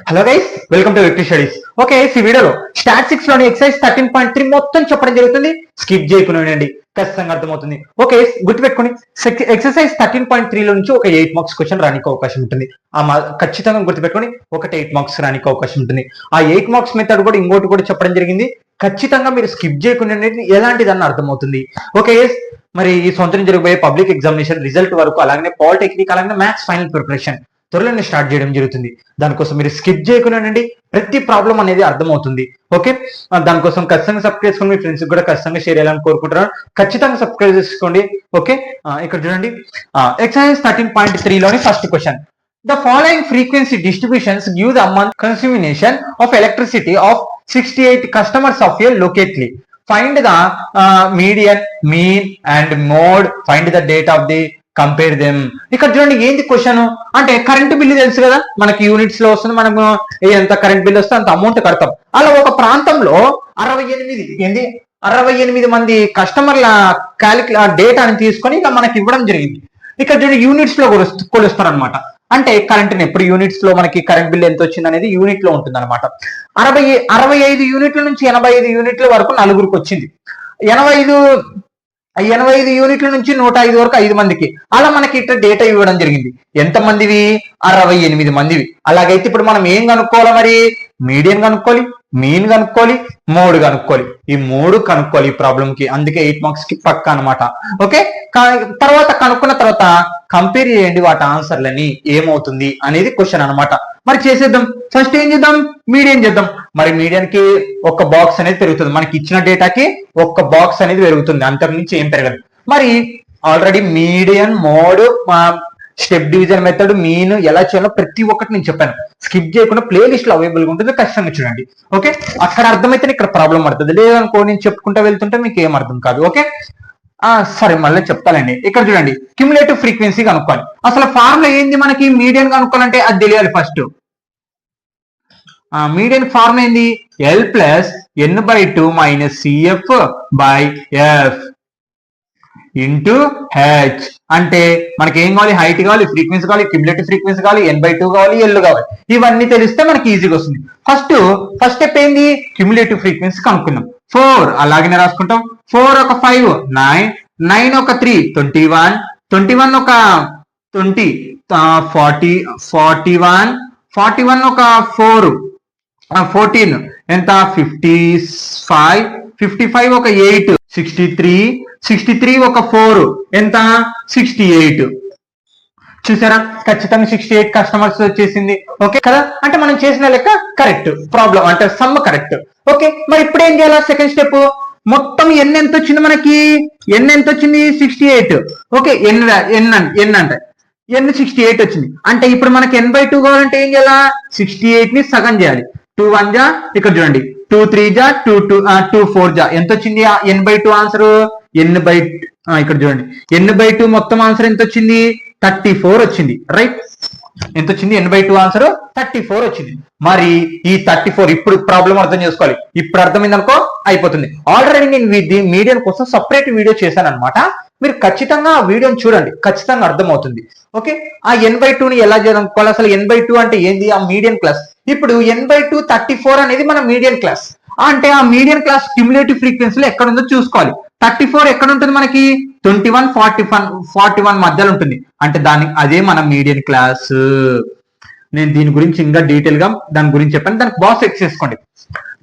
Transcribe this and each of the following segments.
Hello guys, welcome to victory studies. Okay, ఈ వీడియోలో statistics లోని ఎక్సర్సైజ్ 13.3 మొత్తం చెప్పడం జరుగుతుంది. స్కిప్ చేయకుండా ఖచ్చితంగా అర్థమవుతుంది. ఓకే, గుర్తుపెట్టుకోండి, ఎక్సర్సైజ్ 13.3 లో నుంచి ఒక 8 మార్క్స్ క్వశ్చన్ రానికి అవకాశం ఉంటుంది. ఖచ్చితంగా గుర్తుపెట్టుకొని ఒకటి 8 మార్క్స్ రానికి అవకాశం ఉంటుంది. ఆ 8 మార్క్స్ మెథడ్ కూడా ఇంకోటి కూడా చెప్పడం జరిగింది. ఖచ్చితంగా మీరు స్కిప్ చేయకుండా ఎలాంటిదన్న అర్థమవుతుంది. ఓకే, మరి ఈ సొంతం జరగబోయే పబ్లిక్ ఎగ్జామినేషన్ రిజల్ట్ వరకు, అలాగే పాలిటెక్నిక్, అలాగే మ్యాథ్స్ ఫైనల్ ప్రిపరేషన్ త్వరలోనే స్టార్ట్ చేయడం జరుగుతుంది. దానికోసం మీరు స్కిప్ చేయకుండా ప్రతి ప్రాబ్లం అనేది అర్థమవుతుంది. ఓకే, దానికోసం ఖచ్చితంగా సబ్స్క్రైబ్ చేసుకుని మీ ఫ్రెండ్స్ కూడా ఖచ్చితంగా షేర్ చేయాలని కోరుకుంటున్నాను. ఖచ్చితంగా సబ్స్క్రైబ్ చేసుకోండి. ఓకే, ఇక్కడ చూడండి, ఎక్సర్సైజ్ 13.3 లోని first question. The following frequency distributions give the month consumption of electricity of 68 customers of a locality. Find the median, mean and mode. Find the data of the compare them. ఇక్కడ చూడండి, ఏంటి question అంటే current bill తెలుసు కదా మనకి, units లో వస్తుంది. మనము ఎంత కరెంట్ బిల్ వస్తే అంత అమౌంట్ కడతాం. అలా ఒక ప్రాంతంలో 68 మంది కస్టమర్ల డేటాని తీసుకొని ఇలా మనకి ఇవ్వడం జరిగింది. ఇక్కడ చూడండి, యూనిట్స్ లో కొలుస్తారు అనమాట. అంటే కరెంట్ ఎప్పుడు యూనిట్స్ లో మనకి కరెంట్ బిల్ ఎంత వచ్చింది అనేది యూనిట్ లో ఉంటుంది అనమాట. 65 యూనిట్ల నుంచి 85 యూనిట్ల వరకు నలుగురికి వచ్చింది. 85 యూనిట్ల నుంచి 105 వరకు 5 మందికి, అలా మనకి ఇట్లా డేటా ఇవ్వడం జరిగింది. ఎంత మందివి? 68 మందివి. అలాగైతే ఇప్పుడు మనం ఏం కనుక్కోవాలి? మరి మీడియన్ కనుక్కోవాలి, మీన్ కనుక్కోవాలి, మోడ్ కనుక్కోవాలి. ఈ 3 కనుక్కోవాలి ఈ ప్రాబ్లం కి. అందుకే 8 మార్క్స్ కి పక్క అనమాట. ఓకే, తర్వాత కనుక్కున్న తర్వాత కంపేర్ చేయండి వాటి ఆన్సర్లని, ఏమవుతుంది అనేది క్వశ్చన్ అనమాట. మరి చేసేద్దాం. ఫస్ట్ ఏం చేద్దాం? మీడియన్ చేద్దాం. మరి మీడియన్ కి ఒక బాక్స్ అనేది పెరుగుతుంది. మనకి ఇచ్చిన డేటాకి ఒక్క బాక్స్ అనేది పెరుగుతుంది, అంతకు నుంచి ఏం పెరగదు. మరి already median, mode, step division method, mean ఎలా చేయాలో ప్రతి ఒక్కటి నేను చెప్పాను. స్కిప్ చేయకుండా ప్లేలిస్ట్ లో అవైలబుల్ గా ఉంటుంది, ఖచ్చితంగా చూడండి. ఓకే, అక్కడ అర్థమైతే ఇక్కడ ప్రాబ్లం పడుతుంది. లేదనుకో నేను చెప్పుకుంటూ వెళ్తుంటే మీకు ఏం అర్థం కాదు. ఓకే, సరే మళ్ళీ చెప్తానండి. ఇక్కడ చూడండి, క్యుములేటివ్ ఫ్రీక్వెన్సీ కనుక్కోవాలి. అసలు ఫార్ములా ఏంది? మనకి మీడియన్ కనుక్కోవాలంటే అది తెలియాలి ఫస్ట్. మీడియన్ ఫార్ములా ఏంది? L plus n/2 minus CF by F into H. అంటే మనకి ఏం కావాలి? హైట్ కావాలి, ఫ్రీక్వెన్సీ కావాలి, క్యుములేటివ్ ఫ్రీక్వెన్సీ కావాలి, n/2 కావాలి, ఎల్ కావాలి. ఇవన్నీ తెలిస్తే మనకి ఈజీగా వస్తుంది. ఫస్ట్ స్టెప్ ఏంది? క్యుములేటివ్ ఫ్రీక్వెన్సీ కనుక్కుందాం. 4 అలాగనే రాసుకుంటాం. 4 ఒక 5 9, 9 ఒక 3 21, 21 ఒక 20 40, 41, 41 ఒక 4 14 ఎంత? 55, 55 ఒక 8 63, 63 ఒక 4 ఎంత? 68. చూసారా, ఖచ్చితంగా 68 కస్టమర్స్ వచ్చేసింది. ఓకే కదా, అంటే మనం చేసిన లెక్క కరెక్ట్, ప్రాబ్లం అంటే సమ్ కరెక్ట్. ఓకే, మరి ఇప్పుడు ఏం చేయాలి? Second step. మొత్తం ఎన్ ఎంత వచ్చింది మనకి? ఎన్ ఎంత వచ్చింది? 68. ఓకే, ఎన్ అంటే ఎన్ 68 వచ్చింది. అంటే ఇప్పుడు మనకి n/2 కావాలంటే ఏం చేయాలా? 68 ని సగం చేయాలి. 2 1 జా, ఇక్కడ చూడండి, 2 3 జా, 2 4 జా, ఎంత వచ్చింది n/2 ఆన్సర్? ఇక్కడ చూడండి, n/2 మొత్తం ఆన్సర్ ఎంత వచ్చింది? 34 వచ్చింది. రైట్, ఎంత వచ్చింది? n/2 ఆన్సర్ 34 వచ్చింది. మరి ఈ 34 ఇప్పుడు ప్రాబ్లం అర్థం చేసుకోవాలి. ఇప్పుడు అర్థమైంది అనుకో, అయిపోతుంది. ఆల్రెడీ నేను మీడియం కోసం సపరేట్ వీడియో చేశాను అనమాట. మీరు ఖచ్చితంగా ఆ వీడియోని చూడండి, ఖచ్చితంగా అర్థమవుతుంది. ఓకే, ఆ n/2 ని ఎలా చేయాలనుకోవాలి? అసలు n/2 అంటే ఏంది? ఆ మీడియం క్లాస్. ఇప్పుడు n/2 34 అనేది మన మీడియం క్లాస్. అంటే ఆ మీడియం క్లాస్ క్యుములేటివ్ ఫ్రీక్వెన్సీలో ఎక్కడ ఉందో చూసుకోవాలి. 34 ఎక్కడ ఉంటుంది మనకి? 21 41 మధ్యలో ఉంటుంది. అంటే అదే మన మీడియం క్లాస్. నేను దీని గురించి ఇంకా డీటెయిల్ గా దాని గురించి చెప్పాను. దానికి బాక్స్ చెక్ చేసుకోండి.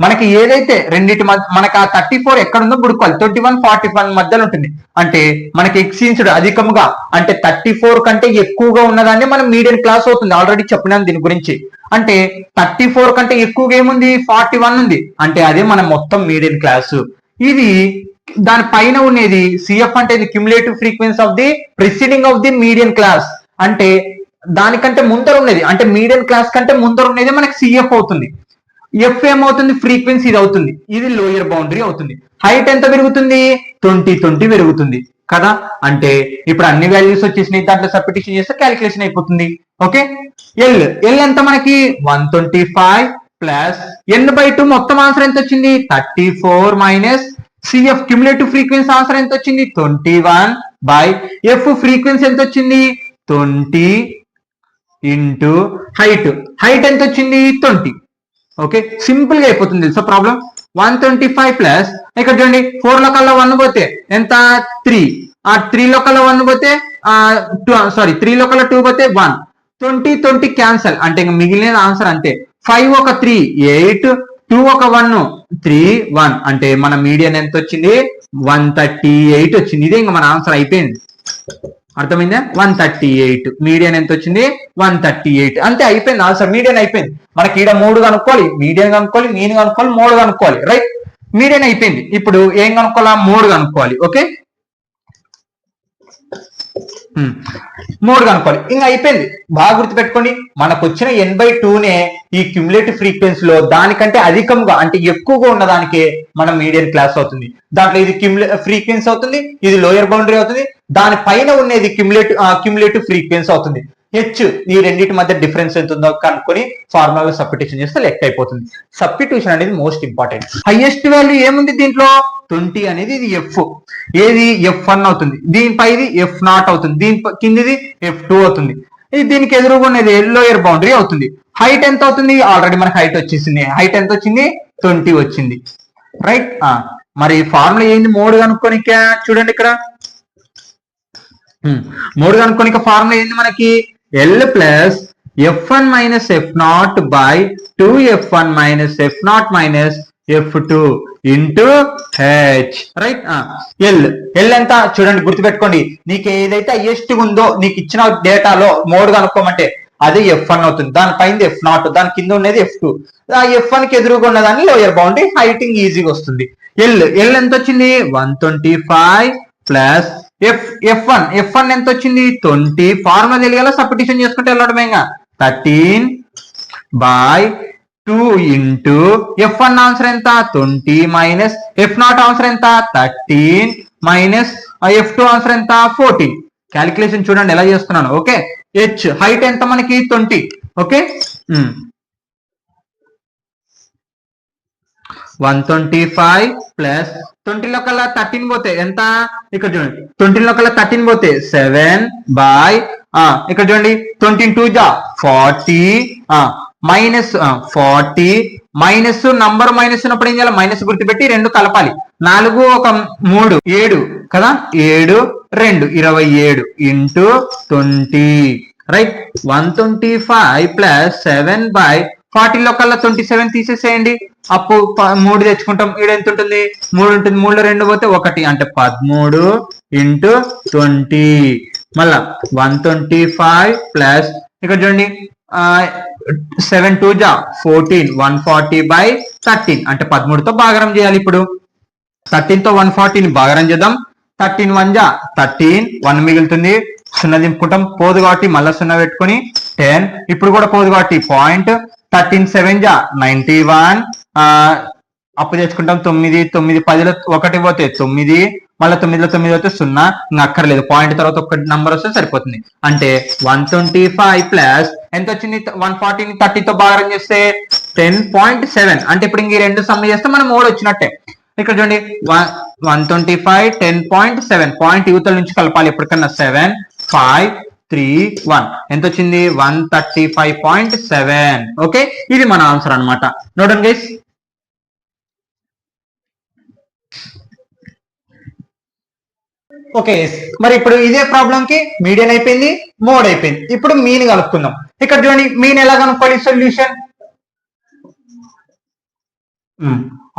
మనకి ఏదైతే రెండింటి మనకి ఆ 34 ఎక్కడ ఉందో గుడుకోవాలి. 21 41 మధ్యలో ఉంటుంది. అంటే మనకి ఎక్సీన్స్డ్ అధికముగా, అంటే 34 కంటే ఎక్కువగా ఉన్నదాన్ని మనం మీడియం క్లాస్ అవుతుంది. ఆల్రెడీ చెప్పినాను దీని గురించి. అంటే 34 కంటే ఎక్కువగా ఏముంది? 41 ఉంది. అంటే అదే మన మొత్తం మీడియం క్లాస్. ఇది దాని పైన ఉండేది సిఎఫ్ అంటే ఇది cumulative frequency of the preceding of the medium class. అంటే దానికంటే ముందర ఉండేది, అంటే మీడియం క్లాస్ కంటే ముందర ఉండేది మనకి సిఎఫ్ అవుతుంది. ఎఫ్ ఏమవుతుంది? ఫ్రీక్వెన్సీ ఇది అవుతుంది. ఇది లోయర్ బౌండరీ అవుతుంది. హైట్ ఎంత పెరుగుతుంది? 20 పెరుగుతుంది కదా. అంటే ఇప్పుడు అన్ని వాల్యూస్ వచ్చేసినాయి, దాంట్లో సబ్స్టిట్యూషన్ చేస్తే క్యాలిక్యులేషన్ అయిపోతుంది. ఓకే, ఎల్ ఎంత మనకి? 125 ప్లస్ n/2 మొత్తం ఆన్సర్ ఎంత వచ్చింది? 34 minus CF cumulative frequency answer ఎంత వచ్చింది? 21 బై ఎఫ్ ఫ్రీక్వెన్సీ ఎంత వచ్చింది? 20 ఇంటూ హైట్. హైట్ ఎంత వచ్చింది 20. ఓకే, సింపుల్ గా అయిపోతుంది తెలుసా ప్రాబ్లం. 125 ప్లస్ ఇక్కడ చూడండి 4 లో కల్లా 1 పోతే ఎంత 3, ఆ 3 లో కల్లా 1 పోతే 3 లో కల్లా 2 పోతే 1, 20 క్యాన్సల్ అంటే ఇంకా మిగిలిన ఆన్సర్ అంతే. 5 ఒక 3 8, 2 ఒక 1 3 1 అంటే మన మీడియన్ ఎంత వచ్చింది 138 వచ్చింది. ఇదే ఇంకా మన ఆన్సర్ అయిపోయింది. అర్థమైందా? 138 మీడియన్ ఎంత వచ్చింది 138 అంతే అయిపోయింది ఆన్సర్. మీడియన్ అయిపోయింది. మనకి ఈడ 3 కనుక్కోవాలి, మీడియన్ కనుక్కోవాలి, మీన్ కనుక్కోవాలి, 3 కనుక్కోవాలి. రైట్, మీడియన్ అయిపోయింది. ఇప్పుడు ఏం కనుక్కోవాలా 3 కనుక్కోవాలి. ఓకే, 3 కనుక్కోవాలి. ఇంకా అయిపోయింది. బాగా గుర్తుపెట్టుకోండి, మనకు వచ్చిన n/2నే ఈ క్యుములేటివ్ ఫ్రీక్వెన్సీలో దానికంటే అధికంగా అంటే ఎక్కువగా ఉన్నదానికే మనం మీడియన్ క్లాస్ అవుతుంది. దాంట్లో ఇది ఫ్రీక్వెన్సీ అవుతుంది, ఇది లోయర్ బౌండరీ అవుతుంది, దాని పైన ఉండేది క్యుములేటివ్ ఫ్రీక్వెన్సీ అవుతుంది. హెచ్ ఈ రెండింటి మధ్య డిఫరెన్స్ ఎంత ఉందో కనుక్కొని ఫార్ములాలో సబ్స్టిట్యూషన్ చేస్తే లెక్క అయిపోతుంది. సబ్స్టిట్యూషన్ అనేది మోస్ట్ ఇంపార్టెంట్. హైయెస్ట్ వాల్యూ ఏముంది దీంట్లో 20 అనేది ఇది ఎఫ్, ఏది F1 అవుతుంది, దీనిపై ఇది F0 అవుతుంది, దీని కిందిది F2 అవుతుంది, ఇది దీనికి ఎదురుగా ఉన్నది లోయర్ బౌండరీ అవుతుంది. హైట్ ఎంత అవుతుంది? ఆల్రెడీ మనకి హైట్ వచ్చేసింది. హైట్ ఎంత వచ్చింది 20 వచ్చింది. రైట్, మరి ఫార్ములా ఏంది 3 కనుక్కొని చూడండి ఇక్కడ 3 కనుక్కొని ఫార్ములా ఏంది మనకి L plus F1 minus F0 by 2F1 minus F0 minus F2 into H. Right, L ఎంత చూడండి గుర్తుపెట్టుకోండి. నీకు ఏదైతే హైయెస్ట్ ఉందో నీకు ఇచ్చిన డేటాలో 3 కనుక్కోమంటే అది F1 అవుతుంది, దానిపైన F0, దాని కింద ఉన్నది F2. ఆ F1 కి ఎదురుగా ఉన్నదాన్ని లోయర్ బౌండరీ హైటింగ్ ఈజీగా వస్తుంది. ఎల్ ఎంత వచ్చింది 125 ప్లస్ F1 ఎంత వచ్చింది 20. ఫార్ములా తెలియాలా, సబ్స్టిట్యూషన్ చేసుకుంటే వెళ్ళడమే. 13 బై 2 ఇంటూ F1 ఆన్సర్ ఎంత 20 మైనస్ F0 ఆన్సర్ ఎంత 13 మైనస్ F2 ఆన్సర్ ఎంత 14. క్యాలిక్యులేషన్ చూడండి ఎలా చేస్తున్నాను. ఓకే, హెచ్ హైట్ ఎంత మనకి 20. ఓకే, 125 ప్లస్ 20 లో కల్లా 13 పోతే ఎంత, ఇక్కడ చూడండి 20 లో కల్లా 13 పోతే 7 బై ఇక్కడ చూడండి 22 జా 40 మైనస్ 40 మైనస్ నంబర్ మైనస్ ఉన్నప్పుడు ఏం చేయాలి మైనస్ గుర్తుపెట్టి 2 కలపాలి. 4 ఒక 3 7 కదా, 7 2 27 ఇంటూ 20. రైట్, 125 ప్లస్ 7 బై 40 లో కల్లా 27 తీసేసేయండి. అప్పు 3 తెచ్చుకుంటాం. ఈడ ఎంత ఉంటుంది 3 ఉంటుంది, 3 లో 2 పోతే 1 అంటే 13 ఇంటూ 20. మళ్ళా 125 ప్లస్ ఇక్కడ చూడండి 7 2 జా 14 140 బై 13 అంటే 13తో భాగరం చేయాలి. ఇప్పుడు 13తో 140ని భాగరం చేద్దాం. 13 1 జా 13, 1 మిగులుతుంది, 0 దింపుకుంటాం, పోదు కాబట్టి మళ్ళీ 0 పెట్టుకుని 10. ఇప్పుడు కూడా పోదు కాబట్టి పాయింట్. 13 7 జా 91, అప్పు తెచ్చుకుంటాం 9 9 10లో 1 పోతే 9, మళ్ళీ 9లో 9 పోతే 0, ఇంకా అక్కర్లేదు, పాయింట్ తర్వాత ఒక నంబర్ వస్తే సరిపోతుంది. అంటే 125 ప్లస్ ఎంత వచ్చింది 140ని 30తో భాగం చేస్తే 10.7. అంటే ఇప్పుడు ఇంక ఈ రెండు సమ్ చేస్తే మనం 3 వచ్చినట్టే. ఇక్కడ చూడండి 125 10.7 పాయింట్ యువతల నుంచి కలపాలి ఎప్పటికన్నా. 7 5 3 1 ఎంత వచ్చింది 135.7. ఓకే, ఇది మన ఆన్సర్ అన్నమాట. నోడండి గైస్. ఓకే, మరి ఇప్పుడు ఇదే ప్రాబ్లం కి మీడియన్ అయిపోయింది, మోడ్ అయిపోయింది. ఇప్పుడు మీన్ కలుపుకుందాం. ఇక్కడ చూడండి మీన్ ఎలా కనుక్కోవాలి సొల్యూషన్.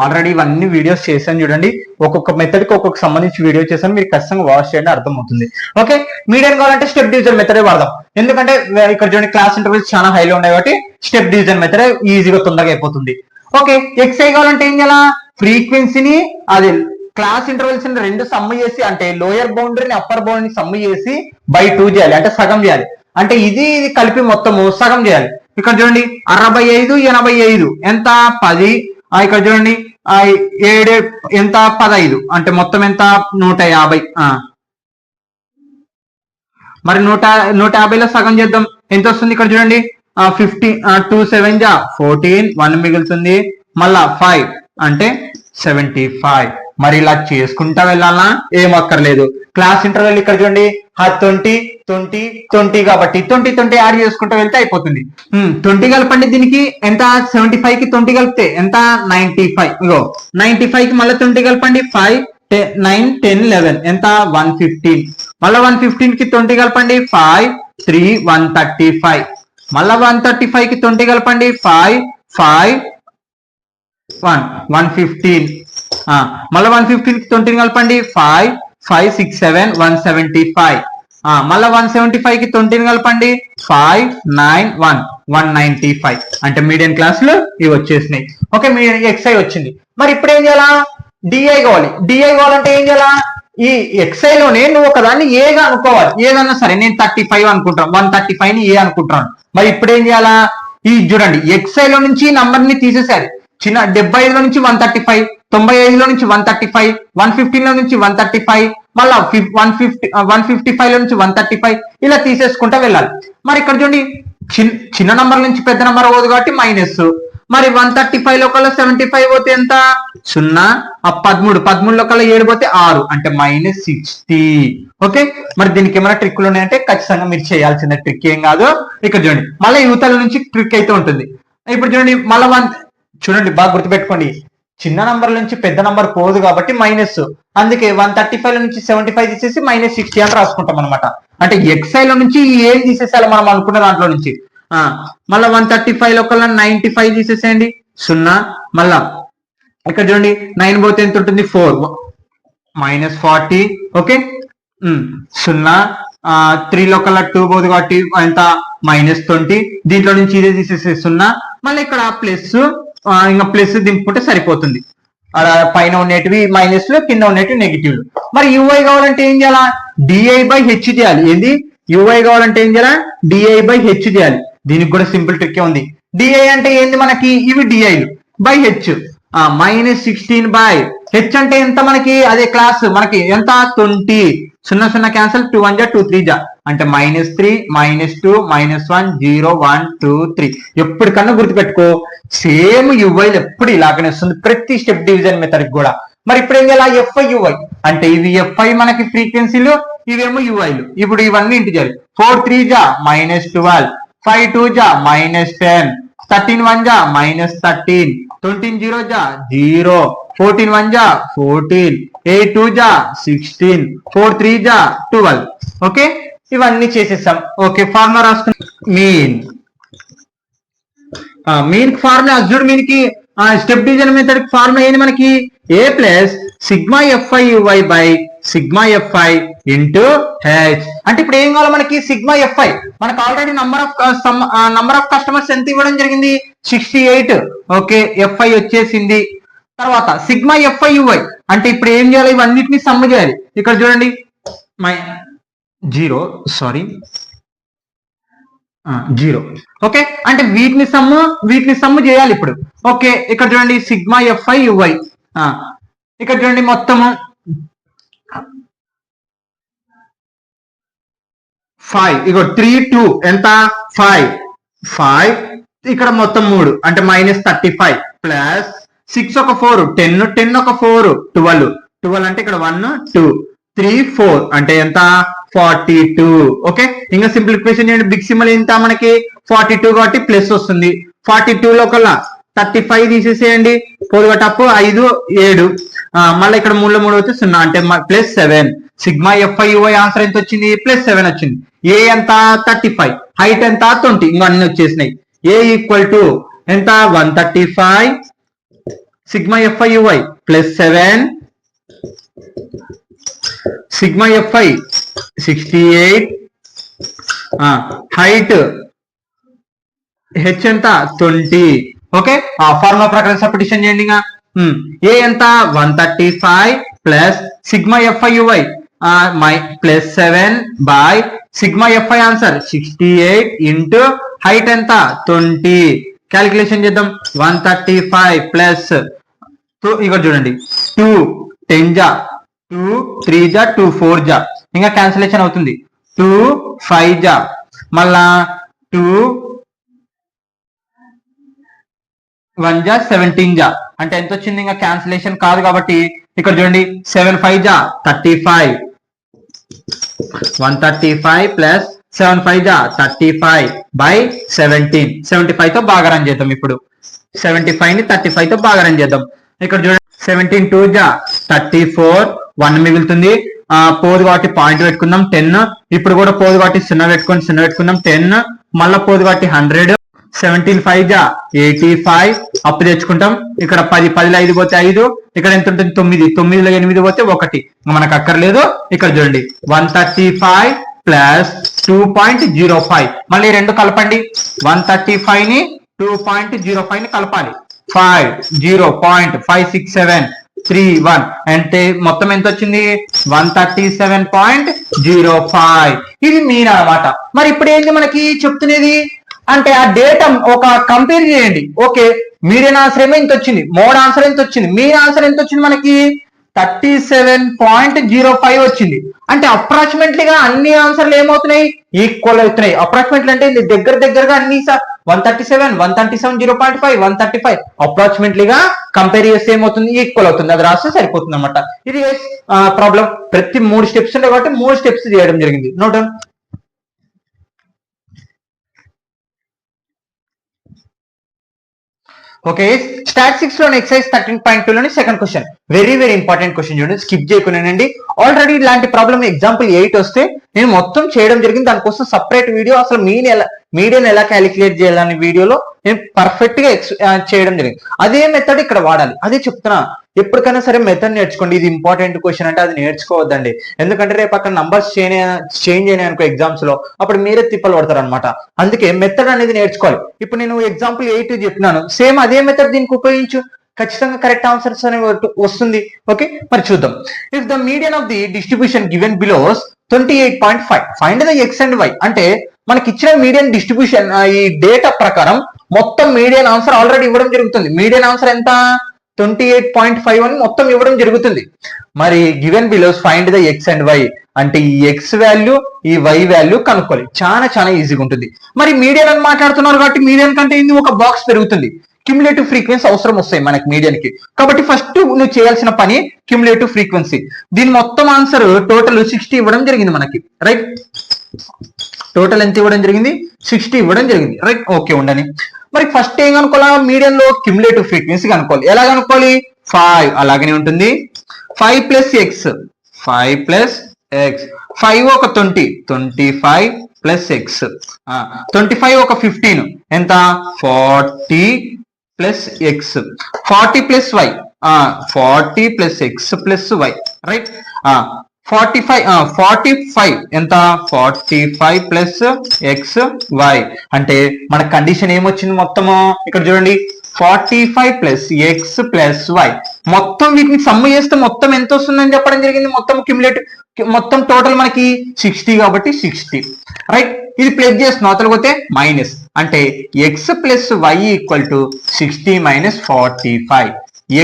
ఆల్రెడీ ఇవన్నీ వీడియోస్ చేశాను చూడండి, ఒక్కొక్క మెథడ్ కి ఒక్కొక్క సంబంధించి వీడియో చేశాను, మీరు ఖచ్చితంగా వాచ్ చేయండి, అర్థమవుతుంది. ఓకే, మీడియన్ కావాలంటే స్టెప్ డివిజన్ మెథడే వాడదాం. ఎందుకంటే ఇక్కడ చూడండి క్లాస్ ఇంటర్వెల్స్ చాలా హైలో ఉన్నాయి కాబట్టి స్టెప్ డివిజన్ మెథడే ఈజీగా తొందరగా అయిపోతుంది. ఓకే, ఎక్స్ఐ కావాలంటే ఏం చేయాలా, ఫ్రీక్వెన్సీని అది క్లాస్ ఇంటర్వెల్స్ రెండు సమ్ చేసి అంటే లోయర్ బౌండరీని అప్పర్ బౌండరీని సమ్ చేసి బై 2 చేయాలి, అంటే సగం చేయాలి. అంటే ఇది కలిపి మొత్తము సగం చేయాలి. ఇక్కడ చూడండి 65 85 ఎంత 10. ఇక్కడ చూడండి 7 ఎంత 15, అంటే మొత్తం ఎంత 150. మరి 150లో సగం చేద్దాం, ఎంత వస్తుంది ఇక్కడ చూడండి 15 2 7 జా 14, 1 మిగులుతుంది, మళ్ళా 5 అంటే 75. మరి ఇలా చేసుకుంటా వెళ్ళాలా, ఏం అక్కర్లేదు. క్లాస్ ఇంటర్వెల్ ఇక్కడ చూడండి 20 20 కాబట్టి 20 యాడ్ చేసుకుంటూ వెళ్తే అయిపోతుంది. 20 కలపండి, దీనికి ఎంత 75 కి 20 కలిపితే ఎంత 95. ఇగో 95 కి మళ్ళీ 20 కలపండి, 5 9 10 11 ఎంత 115. మళ్ళీ 115 కి 20 కలపండి, 5 3 135. మళ్ళీ 135 కి 20 కలపండి, 5 5 1 115. మళ్ళీ 115 కి 20 కలపండి, 5 5 6 7 175. మళ్ళీ 175 కి 20 కలపండి, 5 9 1 195. అంటే మీడియం క్లాసులు ఇవి వచ్చేసినాయి. ఓకే, మీడియం ఎక్స్ఐ వచ్చింది. మరి ఇప్పుడు ఏం చేయాలా, డిఐ కావాలి. డిఐ కావాలంటే ఏం చేయాలా, ఈ ఎక్స్ఐ లోనే నువ్వు ఒకదాన్ని ఏగా అనుకోవాలి. ఏదన్నా సరే, నేను 35 అనుకుంటాను, 135 ని ఏ అనుకుంటాను. మరి ఇప్పుడు ఏం చేయాలా, ఈ చూడండి ఎక్స్ఐ లో నుంచి నంబర్ ని తీసేసారు. చిన్న 75 లో నుంచి 135, 95 లో నుంచి 135, 115 లో నుంచి 135, మళ్ళా 155 లో నుంచి 135 ఇలా తీసేసుకుంటా వెళ్ళాలి. మరి ఇక్కడ చూడండి చిన్న నంబర్ నుంచి పెద్ద నంబర్ పోదు కాబట్టి మైనస్. మరి 135 లో కల్లా 75 పోతే ఎంత 0, 13 లో కల్లా 7 పోతే 6 అంటే -60. ఓకే, మరి దీనికి ఏమైనా ట్రిక్లు ఉన్నాయంటే ఖచ్చితంగా మీరు చేయాల్సిన ట్రిక్ ఏం కాదు. ఇక్కడ చూడండి మళ్ళీ యువతల నుంచి ట్రిక్ అయితే ఉంటుంది. ఇప్పుడు చూడండి మళ్ళీ చూడండి బాగా గుర్తుపెట్టుకోండి, చిన్న నంబర్ నుంచి పెద్ద నంబర్ పోదు కాబట్టి మైనస్. అందుకే 135 నుంచి 75 తీసేసి -60 అని రాసుకుంటాం అనమాట. అంటే ఎక్స్ఐ లో నుంచి ఏం తీసేసాలి మనం అనుకున్న దాంట్లో నుంచి. మళ్ళీ 135 లో కల్లా 95 తీసేసేయండి, 0. మళ్ళా ఇక్కడ చూడండి 9 పోతే ఎంత ఉంటుంది, 4 -40. ఓకే, 0. 3 లో కల్లా 2 పోదు కాబట్టి ఎంత -20. దీంట్లో నుంచి ఇదే తీసేసే 0. మళ్ళీ ఇక్కడ ప్లస్, ఇంకా ప్లస్ దింపుకుంటే సరిపోతుంది. అలా పైన ఉండేటివి మైనస్లు, కింద ఉండేటివి నెగిటివ్లు. మరి యుఐ కావాలంటే ఏం చేయాలా, DI/H చేయాలి. ఏంది యుఐ కావాలంటే ఏం చేయాలా, DI/H చేయాలి. దీనికి కూడా సింపుల్ ట్రిక్ ఉంది. డిఐ అంటే ఏంది మనకి, ఇవి డిఐలు బై హెచ్. -16/h అంటే ఎంత మనకి, అదే క్లాస్ మనకి ఎంత 20. 0 0 క్యాన్సల్, 2 1 2 3 అంటే -3 -2 -1 0 1 2 3. ఎప్పటికన్నా గుర్తుపెట్టుకో, సేమ్ యుఐలు ఎప్పుడు ఇలాగనే వస్తుంది ప్రతి స్టెప్ డివిజన్ మెథడ్ కూడా. మరి ఇప్పుడు ఏం చేయాలి, ఎఫ్ఐ యుఐ అంటే ఇవి ఎఫ్ఐ మనకి ఫ్రీక్వెన్సీలు, ఇవేమో యుఐలు. ఇప్పుడు ఇవన్నీ ఇంటి చేయాలి. 4 3 -12, 5 2 -10, 13 1 -13, 20 0 0, 14 1 14, 8 2 16, 4 3 12. ఓకే, ఇవన్నీ చేసేసాం. ఓకే, ఫార్ములా రాసుకున్నాం. మీన్ ఫార్ములా చూడు, మీన్కి స్టెప్ డివిజన్ మెథడ్ ఫార్ములా ఏంది మనకి, A plus sigma FI UI by sigma FI into H. అంటే ఇప్పుడు ఏం కావాలి మనకి, సిగ్మా ఎఫ్ఐ. మనకు ఆల్రెడీ నంబర్ ఆఫ్ కస్టమర్స్ ఎంత ఇవ్వడం జరిగింది, 68. ఓకే, ఎఫ్ఐ వచ్చేసింది. తర్వాత సిగ్మా ఎఫ్ఐ యుఐ అంటే ఇప్పుడు ఏం చేయాలి, ఇవన్నిటిని సమ్ చేయాలి. ఇక్కడ చూడండి 0 ఓకే, అంటే వీటిని సమ్ చేయాలి ఇప్పుడు. ఓకే, ఇక్కడ చూడండి సిగ్మా ఎఫ్ఐ యుఐ. ఇక్కడ చూడండి మొత్తము 5, ఇగో 3 2 ఎంత 5 ఇక్కడ మొత్తం 3 అంటే -35 ప్లస్ 6 ఒక 4 10 10 ఒక 4 12 అంటే ఇక్కడ 1 2 3 4 అంటే ఎంత 42. ఓకే, ఇంకా సింప్లిఫికేషన్ చేయండి. బిగ్ సింబల్ ఎంత మనకి 42 కాబట్టి ప్లస్ వస్తుంది. 42 లో కల్లా 35 తీసేసేయండి, పొదుగటప్పు 5 7. మళ్ళీ ఇక్కడ 3 లో 3 వచ్చి 0 అంటే +7. సిగ్మా ఎఫ్ఐ యుఐ ఆన్సర్ ఎంత వచ్చింది, +7 వచ్చింది. ఏ ఎంత 35, హైట్ ఎంత 20, ఇంకా అన్ని వచ్చేసినాయి. ఏ ఈక్వల్ టు ఎంత 135 sigma FI UI +7, sigma FI 68, height H ఎంత 20. ఓకే, ఫార్ములా ప్రకారం సబ్స్టిట్యూషన్ చేయండి. ఇంకా ఏ ఎంత 135 plus sigma FI UI +7 by sigma FI answer 68 into height ఎంత 20. క్యాలిక్యులేషన్ చేద్దాం. 135 ప్లస్ ఇక్కడ చూడండి 2 10 2 3 2 4 ఇంకా క్యాన్సిలేషన్ అవుతుంది. 2 5 మళ్ళా 2 1 17 అంటే ఎంత వచ్చింది, ఇంకా క్యాన్సిలేషన్ కాదు కాబట్టి ఇక్కడ చూడండి 7 5 35 135 ప్లస్ 7 5 జా 35/17 75 తో భాగారం చేద్దాం. ఇప్పుడు 75 ని 35 తో భాగారం చేద్దాం. ఇక్కడ చూడండి 17 2 జా 34 1 మిగులుతుంది. పోదు కాబట్టి పాయింట్ పెట్టుకుందాం 10. ఇప్పుడు కూడా పోదు కాబట్టి 0 పెట్టుకుందాం 10. మళ్ళా పోదు కాబట్టి 100. 17 5 జా 85 అప్పు తెచ్చుకుంటాం. ఇక్కడ 10 10లో 5 పోతే 5, ఇక్కడ ఎంత ఉంటుంది 9, 9లో 8 పోతే 1 మనకు అక్కర్లేదు. ఇక్కడ చూడండి 135 ప్లస్ 2.05 మళ్ళీ రెండు కలపండి. 135 ని 2.05 ని కలపాలి. 0.56731 అంటే మొత్తం ఎంత వచ్చింది 137.05. ఇది మీన్ అన్నమాట. మరి ఇప్పుడు ఏంటి మనకి చెప్తున్నది అంటే ఆ డేటా ఒక కంపేర్ చేయండి. ఓకే, మీడియన్ ఆన్సర్ ఏమో ఇంత వచ్చింది, మోడ్ ఆన్సర్ ఎంత వచ్చింది, మీన్ ఆన్సర్ ఎంత వచ్చింది మనకి 37.05 వచ్చింది. అంటే అప్రాక్సిమేట్లీగా అన్ని ఆన్సర్లు ఏమవుతున్నాయి ఈక్వల్ అవుతున్నాయి. అప్రాక్సిమేట్లీ అంటే దగ్గర దగ్గరగా అన్ని 137 137 0.5 135 అప్రాక్సిమేట్లీగా కంపేర్ చేస్తే ఏమవుతుంది ఈక్వల్ అవుతుంది. అది రాస్తే సరిపోతుంది అనమాట. ఇది ప్రాబ్లం. ప్రతి 3 స్టెప్స్ ఉండే కాబట్టి 3 స్టెప్స్ చేయడం జరిగింది. Note down. ఓకే, స్టాటిస్టిక్స్ లోని ఎక్సైజ్ 13.2 లోని second question very very important question. చూడండి, స్కిప్ చేయకున్నానండి. ఆల్రెడీ ఇలాంటి ప్రాబ్లం ఎగ్జాంపుల్ 8 వస్తే నేను మొత్తం చేయడం జరిగింది. దానికోసం సపరేట్ వీడియో అసలు మీడియన్ ఎలా క్యాలిక్యులేట్ చేయాలనే వీడియోలో నేను పర్ఫెక్ట్ గా చేయడం జరిగింది. అదే మెథడ్ ఇక్కడ వాడాలి. అదే చెప్తున్నా, ఎప్పటికైనా సరే మెథడ్ నేర్చుకోండి. ఇది ఇంపార్టెంట్ క్వశ్చన్ అంటే అది నేర్చుకోవద్దండి. ఎందుకంటే రేపు అక్కడ నంబర్స్ చేంజ్ అయినాయి అనుకో ఎగ్జామ్స్ లో, అప్పుడు మీరే తిప్పలు పడతారు అనమాట. అందుకే మెథడ్ అనేది నేర్చుకోవాలి. ఇప్పుడు నేను ఎగ్జాంపుల్ 8 చెప్పినాను, సేమ్ అదే మెథడ్ దీనికి ఉపయోగించు, ఖచ్చితంగా కరెక్ట్ ఆన్సర్స్ అనేవి వస్తుంది. ఓకే, మరి చూద్దాం. If the median of the distribution given below is 28.5 find the X and Y. అంటే మనకి ఇచ్చిన మీడియన్ డిస్ట్రిబ్యూషన్ ఈ డేటా ప్రకారం మొత్తం మీడియన్ ఆన్సర్ ఆల్రెడీ ఇవ్వడం జరుగుతుంది. మీడియన్ ఆన్సర్ ఎంత 28.5 అని మొత్తం ఇవ్వడం జరుగుతుంది. మరి given below is find the X and Y అంటే ఈ ఎక్స్ వాల్యూ ఈ వై వాల్యూ కనుక్కోవాలి. చాలా చాలా ఈజీగా ఉంటుంది. మరి మీడియన్ అని మాట్లాడుతున్నారు కాబట్టి మీడియన్ కంటే ఇది ఒక బాక్స్ పెరుగుతుంది. క్యుములేటివ్ ఫ్రీక్వెన్సీ అవసరం వస్తాయి మనకి మీడియన్ కి. కాబట్టి ఫస్ట్ నువ్వు చేయాల్సిన పని క్యుములేటివ్ ఫ్రీక్వెన్సీ. దీని మొత్తం ఆన్సర్ టోటల్ 60 ఇవ్వడం జరిగింది మనకి, రైట్? టోటల్ ఎంత ఇవ్వడం జరిగింది 60 ఇవ్వడం జరిగింది, రైట్? ఓకే ఉండని. మరి ఫస్ట్ ఏం కనుక్కోవాలి, మీడియన్ లో క్యుములేటివ్ ఫ్రీక్వెన్సీ కనుక్కోవాలి. ఎలా కనుక్కోవాలి 5 అలాగనే ఉంటుంది. 5 ప్లస్ ఎక్స్ 5 ప్లస్ ఎక్స్ 5 ఒక 20 25 ప్లస్ ఎక్స్ 25 ఒక 15 ఎంత 40 plus X 40 plus Y 40 plus X plus Y, right? 45 ఎంత 45 ప్లస్ ఎక్స్ వై అంటే మన కండిషన్ ఏమొచ్చింది మొత్తము ఇక్కడ చూడండి 45 ప్లస్ ఎక్స్ ప్లస్ వై. మొత్తం వీటిని సమ్ చేస్తే మొత్తం ఎంత వస్తుందని చెప్పడం జరిగింది. మొత్తం క్యుములేటివ్ మొత్తం టోటల్ మనకి 60 కాబట్టి 60, రైట్? ఇది ప్లస్ చేస్తున్నా అవతల పోతే మైనస్ అంటే X plus why equal to 60 minus 45.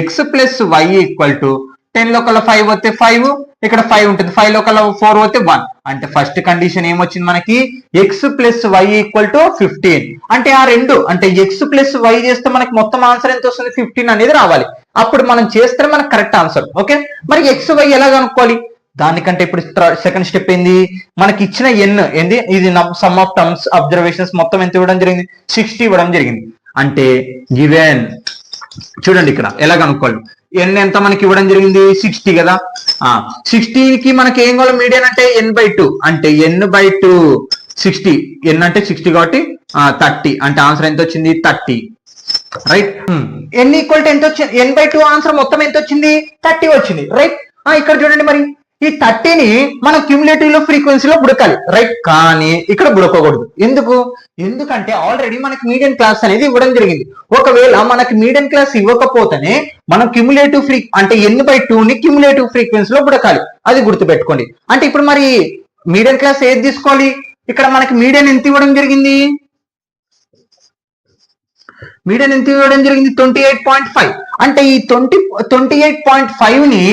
X plus why equal to 10 లో కల్లా 5 వస్తే 5, ఇక్కడ 5 ఉంటుంది. 5 లో కల్లా 4 వస్తే 1 అంటే ఫస్ట్ కండిషన్ ఏమొచ్చింది మనకి X plus why equal to 15. అంటే ఆ రెండు అంటే ఎక్స్ ప్లస్ వై చేస్తే మనకి మొత్తం ఆన్సర్ ఎంత వస్తుంది 15 అనేది రావాలి. అప్పుడు మనం చేస్తే మనకు కరెక్ట్ ఆన్సర్. ఓకే, మరి ఎక్స్ వై ఎలా కనుక్కోవాలి దానికంటే ఇప్పుడు సెకండ్ స్టెప్ ఏంది, మనకి ఇచ్చిన ఎన్ ఏంది ఇది సమ్ ఆఫ్ టర్మ్స్ అబ్జర్వేషన్స్ మొత్తం ఎంత ఇవ్వడం జరిగింది 60 ఇవ్వడం జరిగింది. అంటే గివెన్ చూడండి ఇక్కడ ఎలా కనుక్కోవాలి, ఎన్ ఎంత మనకి ఇవ్వడం జరిగింది 60 కదా. 60కి మనకి ఏం కావాలి మీడియన్ అంటే n/2 అంటే n/2 60 ఎన్ అంటే 60 కాబట్టి 30 అంటే ఆన్సర్ ఎంత వచ్చింది 30, రైట్? ఎన్ ఈక్వల్ టు ఎంత వచ్చింది n/2 ఆన్సర్ మొత్తం ఎంత వచ్చింది 30 వచ్చింది, రైట్? ఇక్కడ చూడండి మరి ఈ 30ని మనం క్యుములేటివ్ లో ఫ్రీక్వెన్సీలో బుడకాలి, రైట్? కానీ ఇక్కడ బుడకకూడదు. ఎందుకంటే ఆల్రెడీ మనకి మీడియన్ క్లాస్ అనేది ఇవ్వడం జరిగింది. ఒకవేళ మనకి మీడియన్ క్లాస్ ఇవ్వకపోతేనే మనం క్యుములేటివ్ అంటే n/2 ని క్యుములేటివ్ ఫ్రీక్వెన్సీలో బుడకాలి. అది గుర్తుపెట్టుకోండి. అంటే ఇప్పుడు మరి మీడియన్ క్లాస్ ఏది తీసుకోవాలి, ఇక్కడ మనకి మీడియన్ ఎంత ఇవ్వడం జరిగింది 28.5 అంటే ఈ 28.5 ని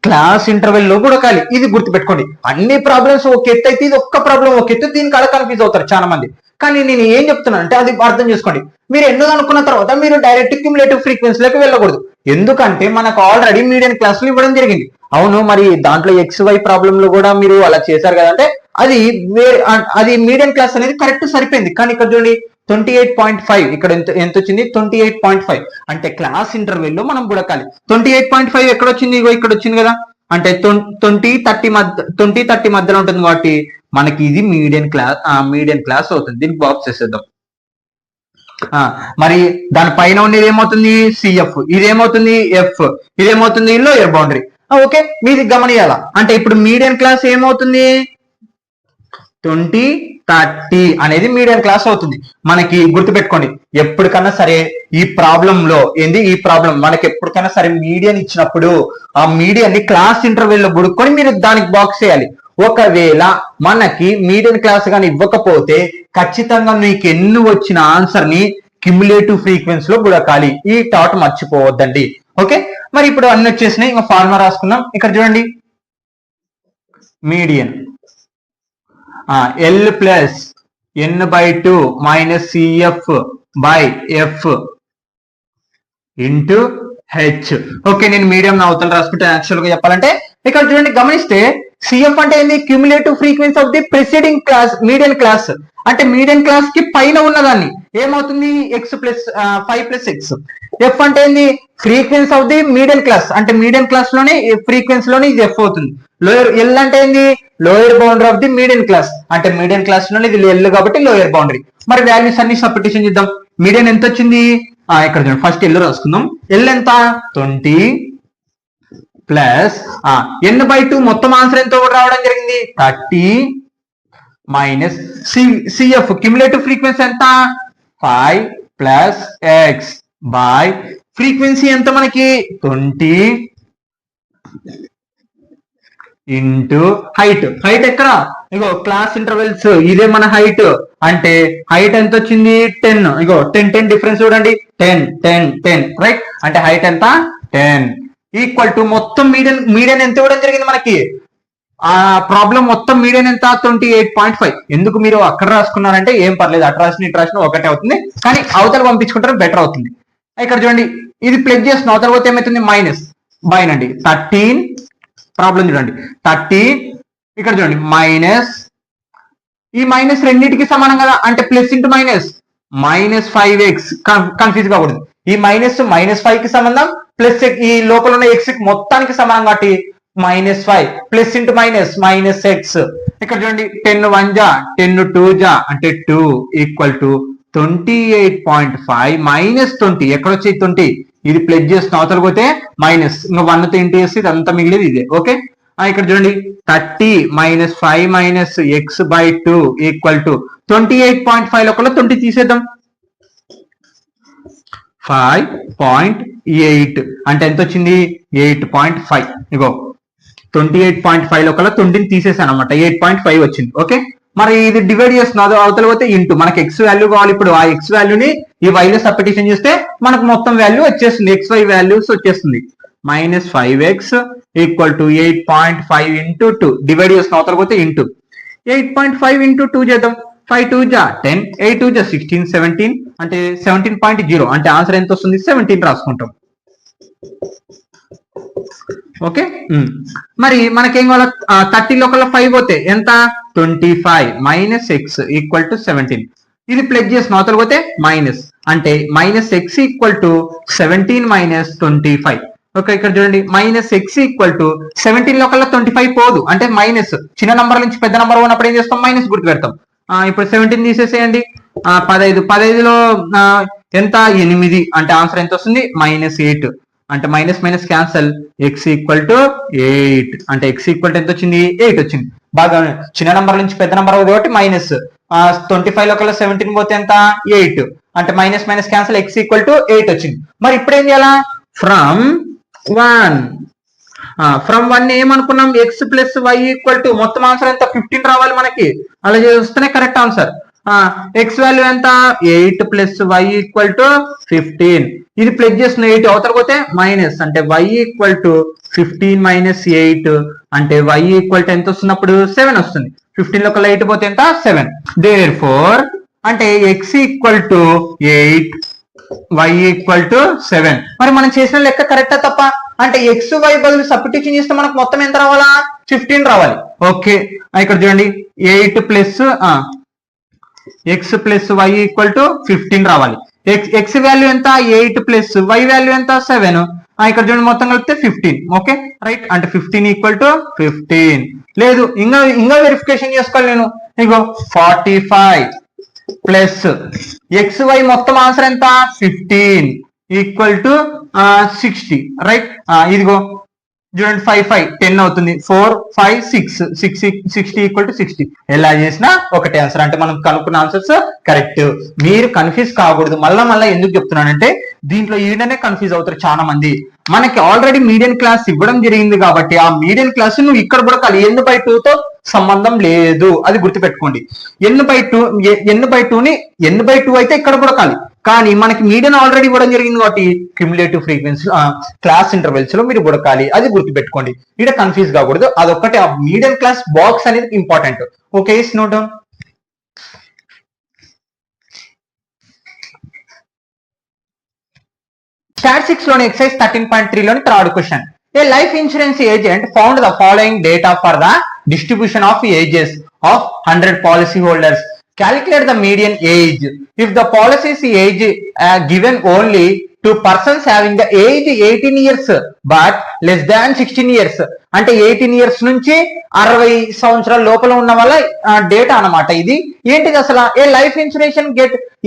క్లాస్ ఇంటర్వెల్ లో బుడకాలి. ఇది గుర్తుపెట్టుకోండి. అన్ని ప్రాబ్లమ్స్ ఒక ఎత్తు అయితే ఇది ఒక్క ప్రాబ్లం ఒక ఎత్తు, దీనికి అలా కన్ఫ్యూజ్ అవుతారు చాలా మంది. కానీ నేను ఏం చెప్తున్నాను అంటే అది అర్థం చేసుకోండి. మీరు ఎన్నో అనుకున్న తర్వాత మీరు డైరెక్ట్ క్యుములేటివ్ ఫ్రీక్వెన్సీలోకి వెళ్ళకూడదు. ఎందుకంటే మనకు ఆల్రెడీ మీడియన్ క్లాసులు ఇవ్వడం జరిగింది. అవును, మరి దాంట్లో ఎక్స్ వై ప్రాబ్లం లో కూడా మీరు అలా చేశారు కదంటే అది అది మీడియం క్లాస్ అనేది కరెక్ట్ సరిపోయింది. కానీ ఇక్కడ చూడండి 28.5 ఇక్కడ ఎంత వచ్చింది 28.5 అంటే క్లాస్ ఇంటర్వెల్ లో మనం గుడకాలి. 28.5 ఎక్కడ వచ్చింది, ఇగో ఇక్కడ వచ్చింది కదా, అంటే 20-30 మధ్యలో ఉంటుంది కాబట్టి మనకి ఇది మీడియం క్లాస్ అవుతుంది. దీనికి బాక్స్ చేసేద్దాం. మరి దాని పైన ఉండేది ఏమవుతుంది సిఎఫ్, ఇదేమవుతుంది ఎఫ్, ఇదేమవుతుంది లోయర్ బౌండరీ. ఓకే, మీది గమనియాల అంటే ఇప్పుడు మీడియం క్లాస్ ఏమవుతుంది 20-30 అనేది మీడియం క్లాస్ అవుతుంది. మనకి గుర్తుపెట్టుకోండి, ఎప్పటికన్నా సరే ఈ ప్రాబ్లంలో ఈ ప్రాబ్లం మనకి ఎప్పటికైనా సరే మీడియం ఇచ్చినప్పుడు ఆ మీడియం ని క్లాస్ ఇంటర్వెల్ లో గుడుక్కొని మీరు దానికి బాక్స్ చేయాలి. ఒకవేళ మనకి మీడియం క్లాస్ గాని ఇవ్వకపోతే ఖచ్చితంగా నీకు ఎన్ని వచ్చిన ఆన్సర్ ని క్యుములేటివ్ ఫ్రీక్వెన్సీ లో గుడకాలి. ఈ థాట్ మర్చిపోవద్దండి. ఓకే, మరి ఇప్పుడు అన్ని వచ్చేసినాయి. ఇంకా ఫార్ములా రాసుకుందాం. ఇక్కడ చూడండి, median L plus n/2 minus CF by F into H. Okay, నేను మీడియం అవతల రాసుకుంటే యాక్చువల్ గా చెప్పాలంటే ఇక్కడ చూడండి గమనిస్తే సిఎఫ్ అంటే ఏంది cumulative frequency of the preceding class medium class. అంటే మీడియం క్లాస్ కి పైన ఉన్నదాన్ని ఏమవుతుంది X plus 5 plus X. F అంటే ఏంది frequency of the medium class, అంటే మీడియం క్లాస్ లోనే ఫ్రీక్వెన్సీలోనే ఇది ఎఫ్ అవుతుంది. లోయర్ ఎల్ అంటే ఏంది lower boundary of the medium class, అంటే మీడియం క్లాస్ లోనే ఇది ఎల్ కాబట్టి లోయర్ బౌండరీ. మరి వాల్యూస్ అన్ని సబ్స్టిట్యూషన్ చేద్దాం. మీడియం ఎంత వచ్చింది ఇక్కడ చూడండి, ఫస్ట్ ఎల్ రాసుకుందాం. ఎల్ ఎంత 20 ప్లస్ n/2 మొత్తం ఆన్సర్ ఎంత రావడం జరిగింది 30 మైనస్ సిఎఫ్ క్యుములేటివ్ ఫ్రీక్వెన్సీ ఎంత 5 ప్లస్ ఎక్స్ బై ఫ్రీక్వెన్సీ ఎంత మనకి 20 ఇంటూ హైట్. హైట్ ఎక్కడ ఇగో క్లాస్ ఇంటర్వెల్స్, ఇదే మన హైట్. అంటే హైట్ ఎంత వచ్చింది 10. ఇగో 10 డిఫరెన్స్ చూడండి 10 రైట్. అంటే హైట్ ఎంత 10 ఈక్వల్ టు మొత్తం మీడియన్ ఎంత ఇవ్వడం జరిగింది మనకి. ఆ ప్రాబ్లం మొత్తం మీడియన్ ఎంత 28.5. ఎందుకు మీరు అక్కడ రాసుకున్నారంటే ఏం పర్లేదు, అటు రాసిన ఇటు రాసిన ఒకటే అవుతుంది, కానీ అవతల పంపించుకుంటారు బెటర్ అవుతుంది. ఇక్కడ చూడండి ఇది ప్లస్ చేసిన అవతల పోతే ఏమవుతుంది మైనస్ బైనండి 13. ప్రాబ్లం చూడండి 30 ఇక్కడ చూడండి మైనస్, ఈ మైనస్ రెండింటికి సమానం కదా, అంటే plus into minus 5x. Confuse కాకూడదు. ఈ -5 కి సంబంధం ప్లస్ ఈ లోపల ఉన్న x కి మొత్తానికి సమానం కాబట్టి -5 ప్లస్ ఇంటూ మైనస్ x. ఇక్కడ చూడండి 10 జా 10 జా అంటే 2 ఈక్వల్ టు 28.5 మైనస్ 20. ఎక్కడ వచ్చి 20 ఇది ప్లస్ చేసిన అవతల పోతే మైనస్, ఇంకా 1 తో ఇంటూ చేస్తే ఇదంతా మిగిలేదు ఇదే. ఓకే, ఇక్కడ చూడండి 30 minus 5 minus X by 2 equal to 28.5 లోపల 20 తీసేద్దాం 5.8 అంటే ఎంత వచ్చింది 8.5. ఇగో 28.5 లోపల 20ని తీసేసాను అనమాట, 8.5 వచ్చింది. ఓకే, మరి ఇది డివైడ్ చేస్తున్నది అవతల పోతే ఇంటూ మనకి ఎక్స్ వాల్యూ కావాలి. ఇప్పుడు ఆ ఎక్స్ వాల్యూని ఈ y లో సబ్స్టిట్యూషన్ చేస్తే మనకు మొత్తం వాల్యూ వచ్చేస్తుంది, xy వాల్యూస్ వచ్చేస్తుంది. -5x equal to 8.5 into 2 divide చేసిన అవతల పోతే ఇంటూ 8.5 ఇంటూ 2 చేద్దాం. 5 2 జా 10 8 2 జా 16 17 అంటే 17.0 అంటే ఆన్సర్ ఎంత వస్తుంది 17 రాసుకుంటాం. ఓకే, మరి మనకేం కావాలి 30 లోపల 5 పోతే ఎంత 25 మైనస్ ఎక్స్ ఈక్వల్ టు 17. ఇది ప్లస్ చేసిన అవతల పోతే మైనస్, అంటే minus X equal to 17 minus 25. Okay, ఇక్కడ చూడండి మైనస్ ఎక్స్ ఈక్వల్ టు 17 లోకల్లా 25 పోదు, అంటే మైనస్ చిన్న నంబర్ నుంచి పెద్ద నంబర్ ఉన్నప్పుడు ఏం చేస్తాం మైనస్ గుర్తు పెడతాం. ఇప్పుడు 17 తీసేసేయండి. 15లో ఎంత 8 అంటే ఆన్సర్ ఎంత వస్తుంది -8 అంటే minus cancel x equal to 8 అంటే ఎక్స్ ఈక్వల్ టు ఎంత వచ్చింది 8 వచ్చింది. బాగా చిన్న నంబర్ నుంచి పెద్ద నంబర్ కాబట్టి మైనస్ 25 లోకల్లా 17 పోతే ఎంత 8 అంటే minus cancel x equal to 8 వచ్చింది. మరి ఇప్పుడు ఏం చేయాలా ఫ్రమ్ 1 ఏమనుకున్నాం x plus why equal to మొత్తం ఆన్సర్ ఎంత 15 రావాలి మనకి, అలా చేస్తేనే కరెక్ట్ ఆన్సర్. ఎక్స్ వాల్యూ ఎంత 8 ప్లస్ వై ఈక్వల్ టు 15. ఇది ప్లస్ చేసిన 8 అవతల పోతే మైనస్, అంటే y ఈక్వల్ టు 15 మైనస్ 8 అంటే y ఈక్వల్ టు ఎంత వస్తున్నప్పుడు 7 వస్తుంది. 15 లో 8 పోతే ఎంత 7. దేర్ ఫోర్ అంటే x equal to 8 y equal to 7. మరి మనం చేసిన లెక్క కరెక్టా తప్ప? అంటే ఎక్స్ వై బదులు సబ్స్టిట్యూషన్ చేస్తే మనకు మొత్తం ఎంత రావాలా 15 రావాలి. ఓకే ఇక్కడ చూడండి 8 plus X plus why equal to 15 రావాలి. ఎక్స్ వాల్యూ ఎంత 8 ప్లస్ వై వాల్యూ ఎంత 7. ఇక్కడ చూడండి మొత్తం కలిపితే 15. ఓకే రైట్ అంటే 15 ఈక్వల్ టు 15. లేదు ఇంకా వెరిఫికేషన్ చేసుకోవాలి నేను. ఇగో 45 ప్లస్ ఎక్స్ వై మొత్తం ఆన్సర్ ఎంత 15 ఈక్వల్ టు 60 రైట్. ఇదిగో చూడండి 5 5 10 అవుతుంది. 4 5 6 60 ఈక్వల్ టు 60. ఎలా చేసినా ఒకటే ఆన్సర్. అంటే మనం కనుక్కున్న ఆన్సర్స్ కరెక్ట్. మీరు కన్ఫ్యూజ్ కాకూడదు. మళ్ళా ఎందుకు చెప్తున్నానంటే దీంట్లో ఈడనే కన్ఫ్యూజ్ అవుతారు చాలా మంది. మనకి ఆల్రెడీ మీడియం క్లాస్ ఇవ్వడం జరిగింది కాబట్టి ఆ మీడియం క్లాస్ నువ్వు ఇక్కడ కూడా కాదు n/2 తో సంబంధం లేదు, అది గుర్తుపెట్టుకోండి. n/2 అయితే ఇక్కడ కూడా కాదు, కానీ మనకి మీడియం ఆల్రెడీ ఇవ్వడం జరిగింది కాబట్టి క్యుములేటివ్ ఫ్రీక్వెన్సీ క్లాస్ ఇంటర్వెల్స్ లో మీరు బుడకాలి, అది గుర్తుపెట్టుకోండి. ఇక్కడ కన్ఫ్యూజ్ కాకూడదు. అదొక్కటి ఆ మీడియం క్లాస్ బాక్స్ అనేది important. Okay note down. Stat 6 లోని exercise 13.3 లోని third question. A life insurance agent found the following data for the distribution of ages of 100 policy holders. Calculate the median age. If the policy's age given only to persons having the age 18 years but less than 16 years, అంటే 18 years నుంచి 60 సంవత్సరాల లోపల ఉన్న వాళ్ళ data అన్నమాట. ఇది ఏంటిది అసలు? A life insurance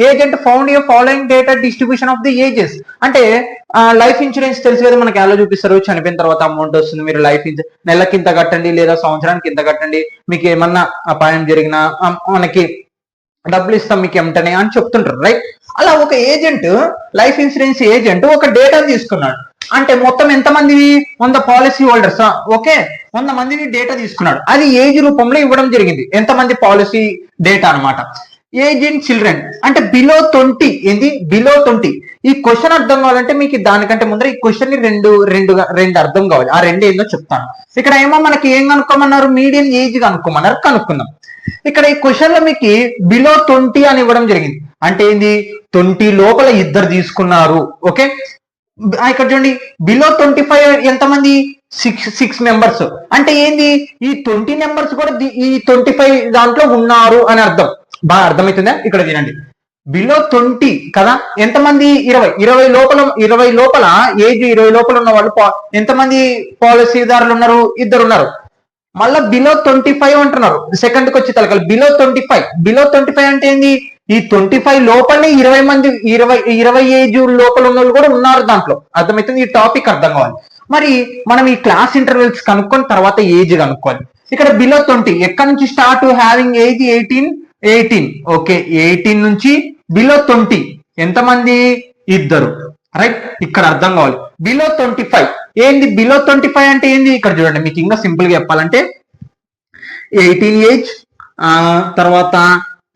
agent found a following data distribution of the ages. అంటే లైఫ్ ఇన్సూరెన్స్ తెలుసు కదా మనకి, ఎలా చూపిస్తారు, చనిపోయిన తర్వాత అమౌంట్ వస్తుంది, మీరు లైఫ్ నెలకి ఇంత కట్టండి లేదా సంవత్సరానికి ఇంత కట్టండి, మీకు ఏమన్నా అపాయం జరిగినా మనకి డబ్బులు ఇస్తాం మీకు ఏమిటనే అని చెప్తుంటారు రైట్. అలా ఒక ఏజెంట్ లైఫ్ ఇన్సూరెన్స్ ఏజెంట్ ఒక డేటా తీసుకున్నాడు. అంటే మొత్తం ఎంతమంది 100 పాలసీ హోల్డర్స్. ఓకే 100 మందిని డేటా తీసుకున్నాడు. అది ఏజ్ రూపంలో ఇవ్వడం జరిగింది. ఎంతమంది పాలసీ డేటా అనమాట. ఏజ్ ఇన్ చిల్డ్రన్ అంటే బిలో 20. ఏంది బిలో 20. ఈ క్వశ్చన్ అర్థం కావాలంటే మీకు దానికంటే ముందర ఈ క్వశ్చన్ ని రెండు అర్థం కావాలి. ఆ రెండు ఏందో చెప్తాను. ఇక్కడ ఏమో మనకి ఏం కనుక్కోమన్నారు, మీడియం ఏజ్ కనుక్కోమన్నారు. కనుక్కుందాం. ఇక్కడ ఈ క్వశ్చన్ లో మీకు బిలో 20 అని ఇవ్వడం జరిగింది. అంటే ఏంది 20 లోపల ఇద్దరు తీసుకున్నారు. ఓకే ఇక్కడ చూడండి బిలో 25 ఎంతమంది 6 మెంబర్స్. అంటే ఏంది ఈ 20 మెంబర్స్ కూడా ఈ 25 దాంట్లో ఉన్నారు అని అర్థం. బాగా అర్థమవుతుందా? ఇక్కడ వినండి. బిలో 20 కదా, ఎంతమంది 20 లోపల ఏజ్ 20 లోపల ఉన్న వాళ్ళు ఎంతమంది పాలసీదారులు ఉన్నారు? ఇద్దరు ఉన్నారు. మళ్ళా బిలో 25 అంటున్నారు. సెకండ్ కి వచ్చి తలకాలి బిలో 25 అంటే ఏంది ఈ 25 లోపలనే 20 మంది 20 ఏజ్ లోపల ఉన్న వాళ్ళు కూడా ఉన్నారు దాంట్లో. అర్థమవుతుంది? ఈ టాపిక్ అర్థం కావాలి. మరి మనం ఈ క్లాస్ ఇంటర్వెల్స్ కనుక్కొని తర్వాత ఏజ్ కనుక్కోవాలి. ఇక్కడ బిలో 20 ఎక్కడి నుంచి స్టార్ట్? Having age 18. ఓకే 18 నుంచి బిలో 20 ఎంతమంది? ఇద్దరు రైట్. ఇక్కడ అర్థం కావాలి. బిలో 25 ఏంది? బిలో 25 అంటే ఏంది? ఇక్కడ చూడండి మీకు ఇంకా సింపుల్ గా చెప్పాలంటే 18 ఏజ్, తర్వాత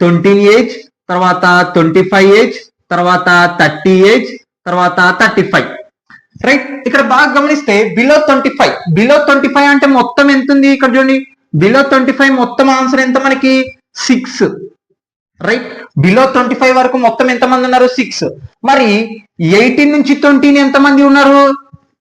20 ఏజ్, తర్వాత 25 ఏజ్, తర్వాత 30 ఏజ్, తర్వాత 35 రైట్. ఇక్కడ బాగా గమనిస్తే బిలో 25 అంటే మొత్తం ఎంత ఉంది? ఇక్కడ చూడండి బిలో 25 మొత్తం ఆన్సర్ ఎంత మనకి 6 రైట్. బిలో 25 వరకు మొత్తం ఎంతమంది ఉన్నారు? 6. మరి 18 నుంచి 20 ఎంతమంది ఉన్నారు?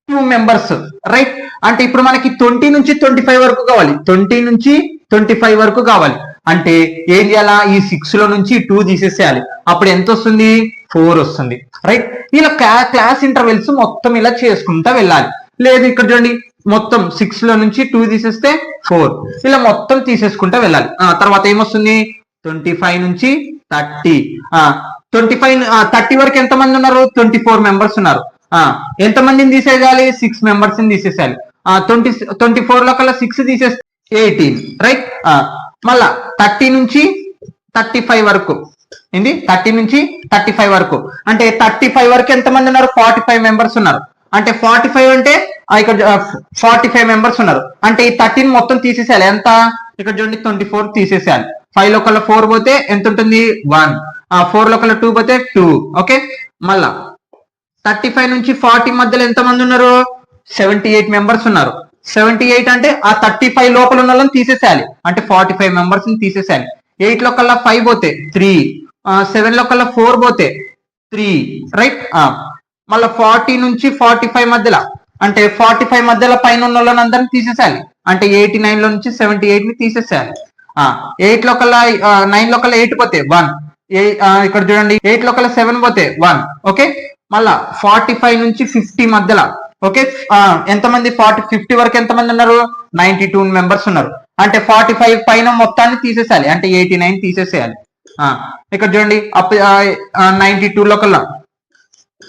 2 మెంబర్స్ రైట్. అంటే ఇప్పుడు మనకి 20 నుంచి 25 వరకు కావాలి. 20 నుంచి 25 వరకు కావాలి. అంటే ఏం చేయాలా? ఈ 6 లో నుంచి 2 తీసేసేయాలి. అప్పుడు ఎంత వస్తుంది? 4 వస్తుంది రైట్. ఇలా క్లాస్ ఇంటర్వెల్స్ మొత్తం ఇలా చేసుకుంటా వెళ్ళాలి. లేదు ఇక్కడ చూడండి మొత్తం 6 లో నుంచి 2 తీసేస్తే 4, ఇలా మొత్తం తీసేసుకుంటా వెళ్ళాలి. తర్వాత ఏమొస్తుంది? 25 నుంచి 30. 30 వరకు ఎంతమంది ఉన్నారు? 24 మెంబర్స్ ఉన్నారు. ఎంతమందిని తీసేయాలి? 6 మెంబర్స్ ని తీసేసేయాలి. 24 లో కల్లా 6 తీసేస్తే 18 రైట్. మళ్ళా 30 నుంచి 35 వరకు ఏంది? 30 నుంచి 35 వరకు అంటే 35 వరకు ఎంతమంది ఉన్నారు? 45 మెంబర్స్ ఉన్నారు. అంటే 45 అంటే ఇక్కడ 45 మెంబర్స్ ఉన్నారు. అంటే ఈ 13 మొత్తం తీసేసేయాలి. ఎంత? ఇక్కడ చూడండి 24 తీసేసేయాలి. 5 లో కల్లా 4 పోతే ఎంత ఉంటుంది? 1. 4 లో కల్లా 2 పోతే 2. ఓకే మళ్ళా 35 నుంచి 40 మధ్యలో ఎంతమంది ఉన్నారు? 78 మెంబర్స్ ఉన్నారు. 78 అంటే ఆ 35 లోపల ఉన్న వాళ్ళని తీసేసేయాలి. అంటే 45 మెంబర్స్ ని తీసేసేయాలి. 8 లో కల్లా 5 పోతే 3. 7 లో కల్లా 4 పోతే 3 రైట్. మళ్ళీ 40 నుంచి 45 మధ్యలో అంటే 45 మధ్యలో పైన ఉన్న వాళ్ళని అందరిని తీసేసేయాలి. అంటే 89 లో నుంచి 78 ని తీసేసేయాలి. 8 లో కల్లా 9 లో కల్లా 8 పోతే 1, ఇక్కడ చూడండి 8 లో కల్లా 7 పోతే 1. ఓకే, మళ్ళా 45 నుంచి 50 మధ్యలో ఓకే ఎంతమంది 50 వరకు ఎంతమంది ఉన్నారు? 92 మెంబర్స్ ఉన్నారు. అంటే 45 పైన మొత్తాన్ని తీసేసేయాలి, అంటే 89 తీసేసేయాలి. ఇక్కడ చూడండి 92 లో కల్లా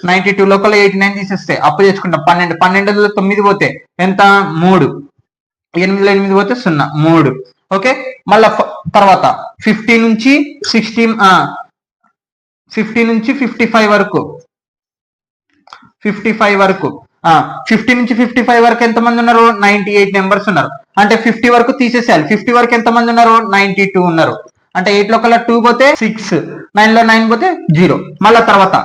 89 తీసేస్తే అప్పు తెచ్చుకుంటాం 12. 12లో 9 పోతే ఎంత? 3. 8లో 8 పోతే 0, 3. ఓకే, మళ్ళా తర్వాత 50 నుంచి 55 వరకు 50 నుంచి 55 వరకు ఎంతమంది ఉన్నారు? 98 మెంబర్స్ ఉన్నారు. అంటే 50 వరకు తీసేసేయాలి. 50 వరకు ఎంతమంది ఉన్నారు? 92 ఉన్నారు. అంటే 8 లో కల్లా 2 పోతే 6, 9 లో 9 పోతే 0. మళ్ళా తర్వాత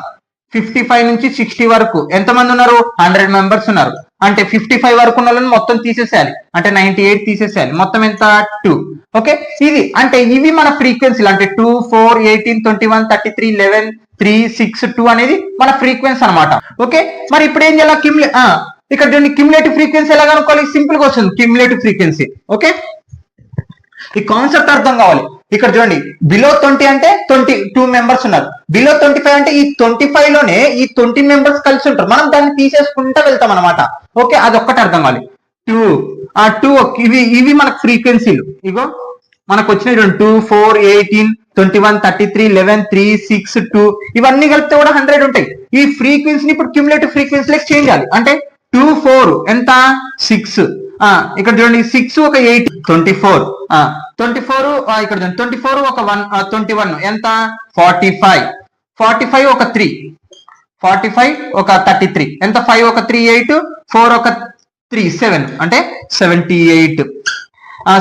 55 నుంచి 60 వరకు ఎంతమంది ఉన్నారు? 100 మెంబర్స్ ఉన్నారు. అంటే 55 వరకు ఉన్న వాళ్ళని మొత్తం తీసేసేయాలి, అంటే 98 తీసేసేయాలి. మొత్తం ఎంత? 2. ఓకే, ఇది అంటే ఇవి మన ఫ్రీక్వెన్సీలు. అంటే 2, 4, 18, 21, 33, 11, 3, 6, 2 అనేది మన ఫ్రీక్వెన్సీ అనమాట. ఓకే, మరి ఇప్పుడు ఏం చేయాలి? ఇక్కడ చూడండి క్యుములేటివ్ ఫ్రీక్వెన్సీ ఎలా కనుక్కోవాలి? సింపుల్ గా వస్తుంది క్యుములేటివ్ ఫ్రీక్వెన్సీ. ఓకే, ఈ కాన్సెప్ట్ అర్థం కావాలి. ఇక్కడ చూడండి బిలో 20 అంటే 22 మెంబర్స్ ఉన్నారు. బిలో 25 అంటే ఈ 25 లోనే ఈ 20 మెంబర్స్ కలిసి ఉంటారు. మనం దాన్ని తీసేసుకుంటా వెళ్తాం అనమాట. ఓకే, అది ఒక్కటి అర్థం కావాలి. 2 ఇవి మనకు ఫ్రీక్వెన్సీలు. ఇగో మనకు వచ్చినాయి 2, 4, 18, 21, 33, 11, 3, 6, 2 ఇవన్నీ కలిపితే కూడా 100 ఉంటాయి. ఈ ఫ్రీక్వెన్సీని ఇప్పుడు క్యుములేటివ్ ఫ్రీక్వెన్సీలోకి చేంజ్ చేయాలి. అంటే 2, 4 ఎంత? 6. ఇక్కడ చూడండి 6 ఒక 8 24. 24 ఇక్కడ చూడండి 24 ఒక 21 ఎంత? 45. 45 ఒక 3 45 ఒక 33 ఎంత? 5 ఒక 3 8, 4 ఒక 3 7 అంటే 78.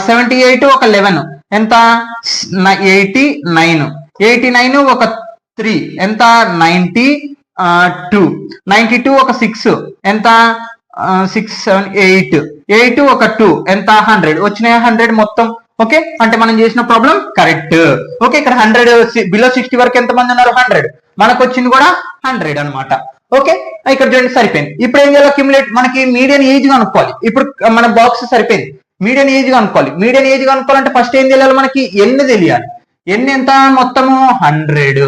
78 ఒక 11 ఎంత? 89. 89 ఒక 3 ఎంత? 92. 92 ఒక 6 ఎంత? 6, 7, 8. 8 ఒక 2 ఎంత? 100. వచ్చినాయి 100 మొత్తం. ఓకే, అంటే మనం చేసిన ప్రాబ్లం కరెక్ట్. ఓకే, ఇక్కడ 100 బిలో 60 వరకు ఎంత మంది ఉన్నారు? 100. మనకు వచ్చింది కూడా 100 అనమాట. ఓకే, ఇక్కడ చూడండి సరిపోయింది. ఇప్పుడు ఏం చేయాలి? క్యుములేట్ మనకి మీడియన్ ఏజ్ కనుక్కోవాలి. ఇప్పుడు మన బాక్స్ సరిపోయింది. మీడియన్ ఏజ్ కనుక్కోవాలి. మీడియన్ ఏజ్ కనుక్కోవాలంటే ఫస్ట్ ఏం తెలియాలి? మనకి ఎన్ని తెలియాలి. ఎన్ని ఎంత? మొత్తము 100.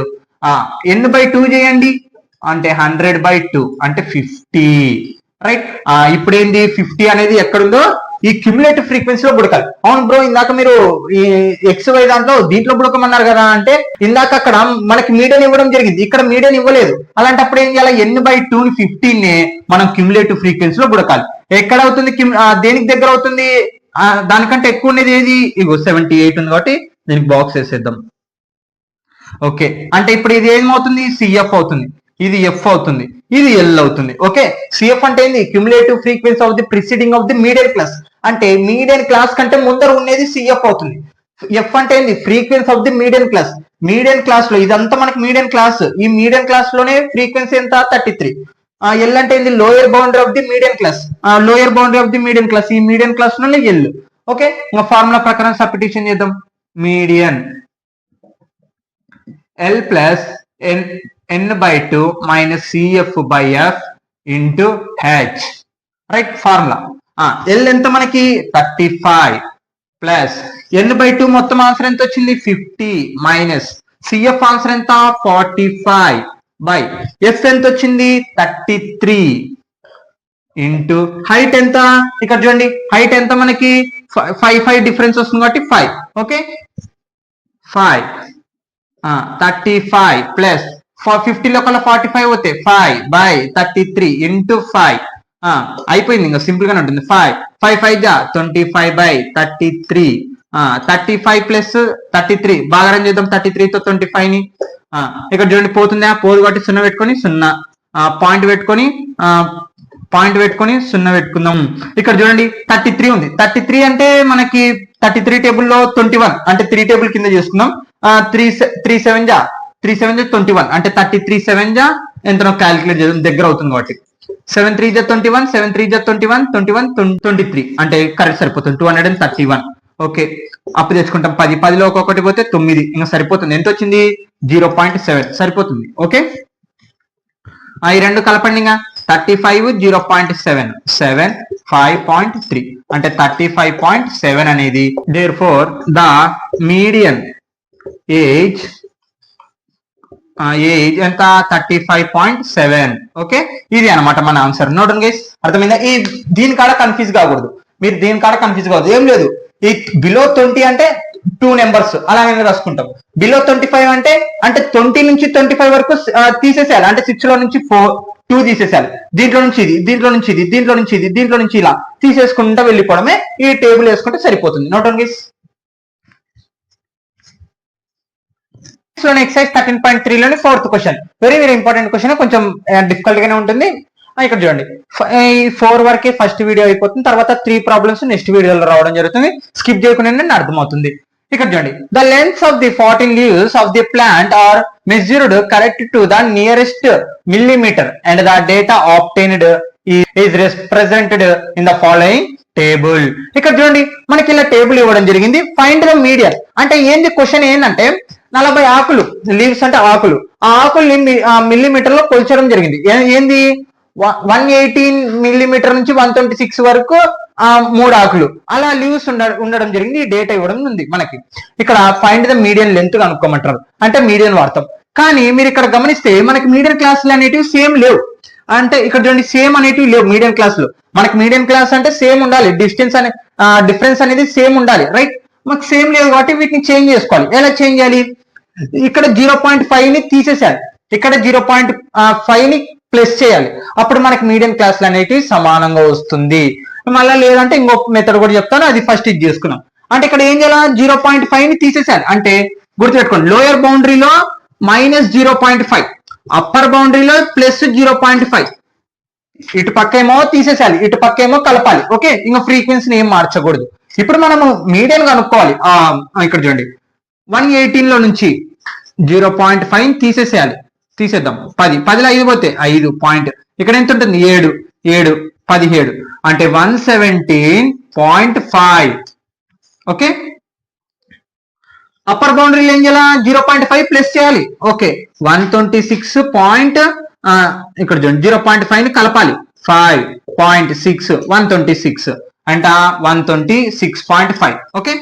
n/2 చేయండి, అంటే 100/2 అంటే 50. రైట్, ఇప్పుడు ఏంది 50 అనేది ఎక్కడుందో ఈ క్యుములేటివ్ ఫ్రీక్వెన్సీలో బుడకాలి. అవును బ్రో, ఇందాక మీరు ఈ XY దీంట్లో బుడకమన్నారు కదా అంటే ఇందాక అక్కడ మనకి మీడియన్ ఇవ్వడం జరిగింది, ఇక్కడ మీడియన్ ఇవ్వలేదు. అలాంటప్పుడు ఏం చేయాలి? n/2 15 మనం క్యుములేటివ్ ఫ్రీక్వెన్సీలో బుడకాలి. ఎక్కడ అవుతుంది? దేనికి దగ్గర అవుతుంది? దానికంటే ఎక్కువ ఉన్నది ఏది? ఇగో 78 ఉంది కాబట్టి దీనికి బాక్స్ వేసేద్దాం. ఓకే, అంటే ఇప్పుడు ఇది ఏమవుతుంది? CF అవుతుంది, ఇది F అవుతుంది, ఇది L అవుతుంది. ఓకే, CF అంటే ఏంది? Cumulative frequency of the preceding of the median class. అంటే మీడియన్ క్లాస్ కంటే ముందర ఉండేది CF అవుతుంది. F అంటే ఏంది? Frequency of the median class. Median class లో ఇదంతా మనకి మీడియన్ క్లాస్. ఈ మీడియన్ క్లాస్ లోనే ఫ్రీక్వెన్సీ ఎంత? 33. L అంటే ఏంది? Lower boundary of the median class. Lower boundary of the median class, ఈ మీడియన్ క్లాస్ లోనే L. ఓకే, ఇంకా ఫార్ములా ప్రకారం సబ్స్టిట్యూషన్ చేద్దాం. Median L plus n/2 minus CF/F into H. Right, formula L ఎంత మనకి? 35 ప్లస్ n/2 మొత్తం answer ఎంత వచ్చింది? 50 మైనస్ CF ఆన్సర్ ఎంత? 45 బై F ఎంత వచ్చింది? 33 ఇంటూ హైట్ ఎంత? ఇక్కడ చూడండి హైట్ ఎంత మనకి? 5 డిఫరెన్స్ వస్తుంది కాబట్టి 5. ఓకే, 5 35 ప్లస్ 50 లో కల్లా 45 పోతే 5 బై 33 ఇంటూ 5. అయిపోయింది, ఇంకా సింపుల్ గానే ఉంటుంది. 5 5 జా 25 బై 33. 35 ప్లస్ 33 బాగారం చేద్దాం. 33 తో 25 ని ఇక్కడ చూడండి పోతుందా? పోదు కాబట్టి 0 పెట్టుకొని 0 పాయింట్ పెట్టుకొని 0 పెట్టుకుందాం. ఇక్కడ చూడండి 33 ఉంది. 33 అంటే మనకి 33 టేబుల్లో 21 అంటే 3 టేబుల్ కింద చేసుకుందాం. 3 7 జా 21 అంటే 33 7 జా ఎంతనో క్యాలిక్యులేట్ చేద్దాం, దగ్గర అవుతుంది కాబట్టి. 7 3 జా 21, 7 3 జా 21, 23 అంటే కరెక్ట్ సరిపోతుంది 231. ఓకే, అప్పు తెచ్చుకుంటాం 10. 10లో ఒక్కొక్కటి పోతే 9, ఇంకా సరిపోతుంది. ఎంత వచ్చింది? 0.7 సరిపోతుంది. ఓకే, ఈ రెండు కలపండి. ఇంకా 35 0.7 7 5.3 అంటే 35.7 అనేది therefore the median age ఎంత 35.7. ఓకే, ఇది అనమాట మన ఆన్సర్. నోట్ గైస్, అర్థమైందా? ఈ దీని కాడ కన్ఫ్యూజ్ కాకూడదు, మీరు దీని కాడ కన్ఫ్యూజ్ కావద్దు. ఏం లేదు, ఈ బిలో 20 అంటే 2 నెంబర్స్ అలాగే రాసుకుంటాం. బిలో 25 అంటే 20 నుంచి 25 వరకు తీసేసేయాలి. అంటే 6 లో నుంచి 2 తీసేసేయాలి. దీంట్లో నుంచి ఇది, దీంట్లో నుంచి ఇది, దీంట్లో నుంచి ఇది, దీంట్లో నుంచి ఇలా తీసేసుకుంటా వెళ్ళిపోవడమే. ఈ టేబుల్ వేసుకుంటే సరిపోతుంది. Note guys. ఎక్సైజ్ 13.3 లోని 4th question, very very important question, కొంచెం డిఫికల్ట్ గానే ఉంటుంది. ఇక్కడ చూడండి, 4 వరకే ఫస్ట్ వీడియో అయిపోతుంది. తర్వాత 3 ప్రాబ్లమ్స్ నెక్స్ట్ వీడియోలో రావడం జరుగుతుంది. స్కిప్ చేయకుండా అర్థమవుతుంది. ఇక్కడ చూడండి, the length of the 14 leaves of the plant are measured correct to the nearest millimeter and the data obtained is represented in the following table. ఇక్కడ చూడండి, మనకి ఇలా టేబుల్ ఇవ్వడం జరిగింది. ఫైండ్ ద మీడియన్ అంటే ఏంది? క్వశ్చన్ ఏంటంటే 40 ఆకులు, లీవ్స్ అంటే ఆకులు, ఆ ఆకుల్ని మిల్లీమీటర్ లో కొల్చడం జరిగింది. ఏంది? 118 మిల్లీమీటర్ నుంచి 126 వరకు 3 ఆకులు అలా లీవ్స్ ఉండడం జరిగింది. ఈ డేటా ఇవ్వడం ఉంది మనకి. ఇక్కడ ఫైండ్ ద మీడియన్ లెంత్ కనుక్కోమంటారు, అంటే మీడియన్ వాడతాం. కానీ మీరు ఇక్కడ గమనిస్తే మనకి మీడియన్ క్లాసులు అనేటివి సేమ్ లేవు. అంటే ఇక్కడ చూడండి, సేమ్ అనేటివి లేవు మీడియన్ క్లాస్ లో. మనకి మీడియన్ క్లాస్ అంటే సేమ్ ఉండాలి, డిఫరెన్స్ అనేది సేమ్ ఉండాలి, రైట్? మాకు సేమ్ లేదు కాబట్టి వీటిని చేంజ్ చేసుకోవాలి. ఎలా చేంజ్ చేయాలి? ఇక్కడ 0.5 ని తీసేసాలి, ఇక్కడ 0.5 ని ప్లస్ చేయాలి. అప్పుడు మనకి మీడియం క్లాసులు అనేటివి సమానంగా వస్తుంది. మళ్ళీ లేదంటే ఇంకొక మెథడ్ కూడా చెప్తాను, అది ఫస్ట్ ఇది చేసుకున్నాం. అంటే ఇక్కడ ఏం చేయాలి? 0.5 ని తీసేసాలి. అంటే గుర్తుపెట్టుకోండి, లోయర్ బౌండరీలో -0.5, అప్పర్ బౌండరీలో +0.5. ఇటు పక్క ఏమో తీసేసాలి, ఇటు పక్క ఏమో కలపాలి. ఓకే, ఇంకా ఫ్రీక్వెన్సీని ఏం మార్చకూడదు. ఇప్పుడు మనము మీడియన్ కనుక్కోవాలి. ఇక్కడ చూడండి, 118 లో నుంచి 0.5 తీసేసేయాలి. తీసేద్దాం. 10లో 5 పోతే 5 పాయింట్, ఇక్కడ ఎంత ఉంటుంది? 7 17 అంటే 117.5. ఓకే, అప్పర్ బౌండరీలో ఏం చేయాలి? 0.5 ప్లస్ చేయాలి. ఓకే, 126. ఇక్కడ చూడండి, 0.5 ని కలపాలి. 5.6 126 అంటే 126.5. ఓకే,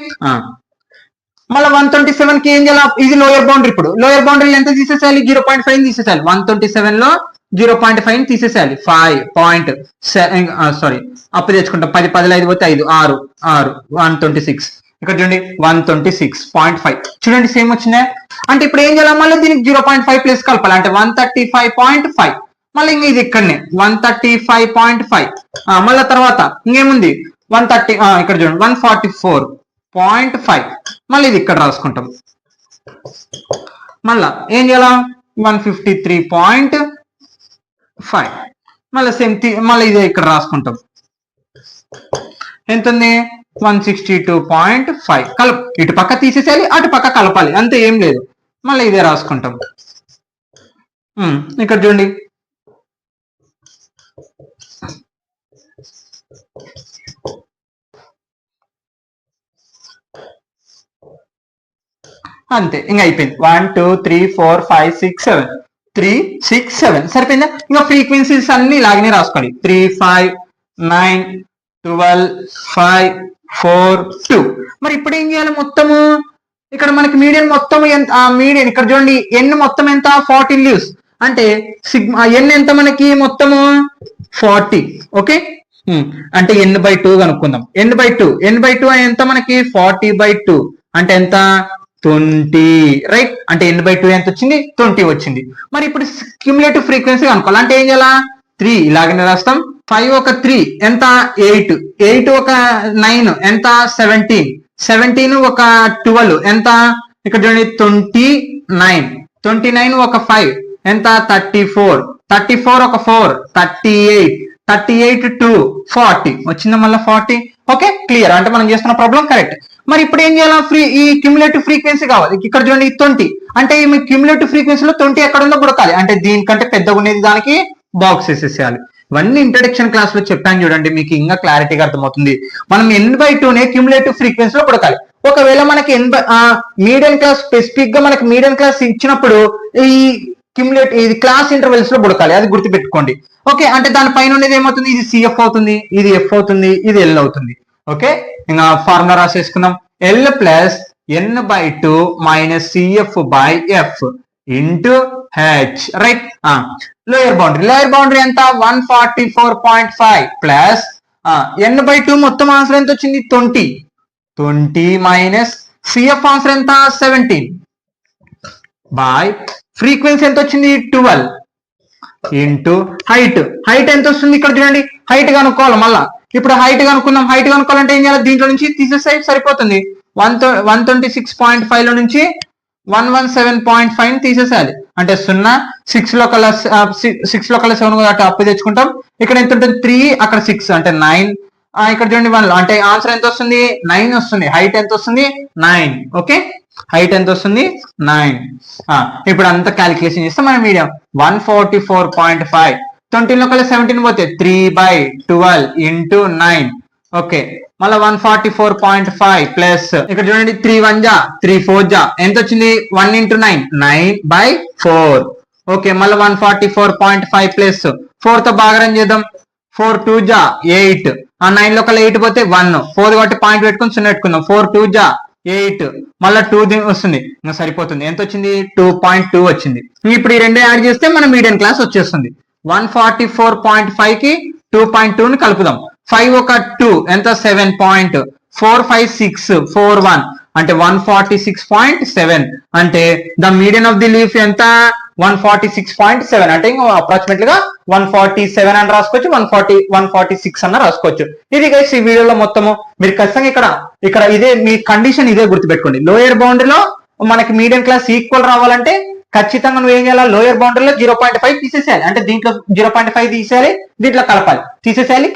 మళ్ళీ 127 కి ఏం చేయాలి? ఇది లోయర్ బౌండరీ. ఇప్పుడు లోయర్ బౌండరీ ఎంత తీసేసేయాలి? 0.5 తీసేసేయాలి. 127 లో 0.5 తీసేసేయాలి. 5.7 సారీ అప్పు తెచ్చుకుంటాం. 10లో 5 పోతే 5 6 126. ఇక్కడ చూడండి 126.5. చూడండి సేమ్ వచ్చిందా? అంటే ఇప్పుడు ఏం చేయాలి? మళ్ళీ దీనికి 0.5 ప్లస్ కలపాలి. అంటే 135.5. మళ్ళీ ఇంక ఇది ఇక్కడనే 135.5. మళ్ళీ తర్వాత ఇంకేముంది? 130. ఇక్కడ చూడండి 144.5. మళ్ళీ ఇది ఇక్కడ రాసుకుంటాం. మళ్ళా ఏం చేయాలా? 153.5. మళ్ళీ సేమ్ మళ్ళీ ఇదే ఇక్కడ రాసుకుంటాం. ఎంత ఉంది? 162.5. ఇటు పక్క తీసేసేయాలి, అటు పక్క కలపాలి, అంతే, ఏం లేదు. మళ్ళీ ఇదే రాసుకుంటాం. ఇక్కడ చూడండి, అంతే, ఇంకా అయిపోయింది. 1 2 3 4 5 6 7 3 6 7 సరిపోయిందా? ఇంకా ఫ్రీక్వెన్సీస్ అన్ని ఇలాగనే రాసుకోండి. 3 5 9 12 5 4 2. మరి ఇప్పుడు ఏం చేయాలి? మొత్తము ఇక్కడ మనకి మీడియన్ మొత్తం ఎంత? మీడియన్ ఇక్కడ చూడండి, ఎన్ మొత్తం ఎంత? 14 లీవ్స్. అంటే సిగ్మా ఎన్ ఎంత మనకి? మొత్తము 40. ఓకే, అంటే n/2 కనుక్కుందాం. n/2 ఎంత మనకి? 40/2 అంటే ఎంత? 20, రైట్? అంటే n/2 ఎంత వచ్చింది? 20 వచ్చింది. మరి ఇప్పుడు క్యుములేటివ్ ఫ్రీక్వెన్సీ కనుక్కోవాలి. అంటే ఏం చేయాలా? 3 ఇలాగనే రాస్తాం. 5 ఒక 3 ఎంత? 8 8 ఒక 9 ఎంత? 17 17 ఒక 12 ఎంత? ఇక్కడ చూడండి 29 29 ఒక 5 ఎంత? 34 34 ఒక 4 38 38 2 40 వచ్చిందా? మళ్ళీ 40. Okay, clear. అంటే మనం చేస్తున్న ప్రాబ్లం కరెక్ట్. మరి ఇప్పుడు ఏం చేయాలి? ఈ క్యుములేటివ్ ఫ్రీక్వెన్సీ కావాలి. ఇక్కడ చూడండి 20 అంటే ఈ క్యుములేటివ్ ఫ్రీక్వెన్సీలో 20 ఎక్కడ ఉందో కొడకాలి. అంటే దీనికంటే పెద్దగా ఉండేది దానికి బాక్స్ వేసేసేయాలి. ఇవన్నీ ఇంట్రడక్షన్ క్లాస్ లో చెప్పాను చూడండి, మీకు ఇంకా క్లారిటీగా అర్థమవుతుంది. మనం n/2 క్యుములేటివ్ ఫ్రీక్వెన్సీ లో కొడకాలి. ఒకవేళ మనకి మీడియం క్లాస్ స్పెసిఫిక్ గా మనకి మీడియం క్లాస్ ఇచ్చినప్పుడు ఈ క్యుములేట్ ఇది క్లాస్ ఇంటర్వెల్స్ లో బుడకాలి, అది గుర్తుపెట్టుకోండి. ఓకే, అంటే దానిపైన ఉండేది ఏమవుతుంది, ఇది సిఎఫ్ అవుతుంది, ఇది ఎఫ్ అవుతుంది, ఇది ఎల్ అవుతుంది. ఓకే, ఇంకా ఫార్ములా రాసేసుకుందాం. L plus n/2 minus CF by F into H, right. Lower boundary ఎంత 144.5 ప్లస్ n/2 మొత్తం ఆన్సర్ ఎంత వచ్చింది 20 మైనస్ సిఎఫ్ ఆన్సర్ ఎంత 17 బై ఫ్రీక్వెన్సీ ఎంత వచ్చింది 12 ఇంటూ హైట్ ఎంత వస్తుంది ఇక్కడ చూడండి, హైట్ కనుక్కోవాలి. మళ్ళా ఇప్పుడు హైట్ కనుక్కుందాం. హైట్ కనుక్కోవాలంటే ఏం చేయాలి, దీంట్లో నుంచి తీసేస్తే సరిపోతుంది. 126.5 లో నుంచి 117.5 తీసేసేయాలి. అంటే 0 6 లో కల్లా 7 అటు అప్పు తెచ్చుకుంటాం. ఇక్కడ ఎంత ఉంటుంది 3, అక్కడ 6 అంటే 9. ఇక్కడ చూడండి 1 అంటే ఆన్సర్ ఎంత వస్తుంది 9 వస్తుంది. హైట్ ఎంత వస్తుంది 9. ఓకే, హైట్ ఎంత వస్తుంది 9. ఇప్పుడు అంతా క్యాలిక్యులేషన్ చేస్తే మన మీడియం 144.5 20 లో కల్లా 17 పోతే 3/12 ఇంటూ 9. ఓకే, మళ్ళీ 144.5 ప్లస్ ఇక్కడ చూడండి 3 1 జా 3 4 జా ఎంత వచ్చింది 1 ఇంటూ 9 9/4. ఓకే, మళ్ళీ 144.5 ప్లస్ 4 తో భాగరం చేద్దాం. 4 2 జా 8, 9 లో కల్లా 8 పోతే 1 4 కాబట్టి పాయింట్ పెట్టుకుని 0 పెట్టుకుందాం. 4 2 జా 8 మళ్ళీ 2 వస్తుంది, ఇంకా సరిపోతుంది. ఎంత వచ్చింది 2.2 వచ్చింది. ఇప్పుడు ఈ రెండు యాడ్ చేస్తే మన మీడియం క్లాస్ వచ్చేస్తుంది. 144.5 కి 2.2 ని కలుపుదాం. 5 ఒక 2 ఎంత 7.45641 అంటే 146.7 అంటే the median of the leaf ఎంత 146.7 అంటే ఇంకా అప్రాక్సిమేట్లీ గా 147 అని రాసుకోవచ్చు, 146 అన్న రాసుకోవచ్చు. ఇది గైస్ ఈ వీడియోలో మొత్తము మీరు ఖచ్చితంగా ఇక్కడ ఇదే మీ కండిషన్ ఇదే గుర్తుపెట్టుకోండి. లోయర్ బౌండరీలో మనకి మీడియం క్లాస్ ఈక్వల్ రావాలంటే ఖచ్చితంగా నువ్వు ఏం చేయాలి, లోయర్ బౌండరీలో 0.5 తీసేసేయాలి. అంటే దీంట్లో 0.5 తీసేయాలి, దీంట్లో కలపాలి, తీసేసేయాలి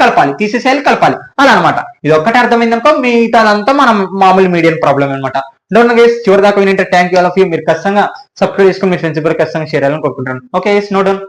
కలపాలి అలా అనమాట. ఇది ఒక్కటే అర్థమైందనుకో మిగతాదంతా మనం మామూలు మీడియం ప్రాబ్లం అనమాట. డోంట్ గైస్ చివరి దాకా వినంటే thank you all of you. మీరు ఖచ్చితంగా సబ్స్క్రైబ్ చేసుకుని మీ ఫ్రెండ్స్ ఖచ్చితంగా షేర్ చేయాలని కోరుకుంటాను. Okay, no down.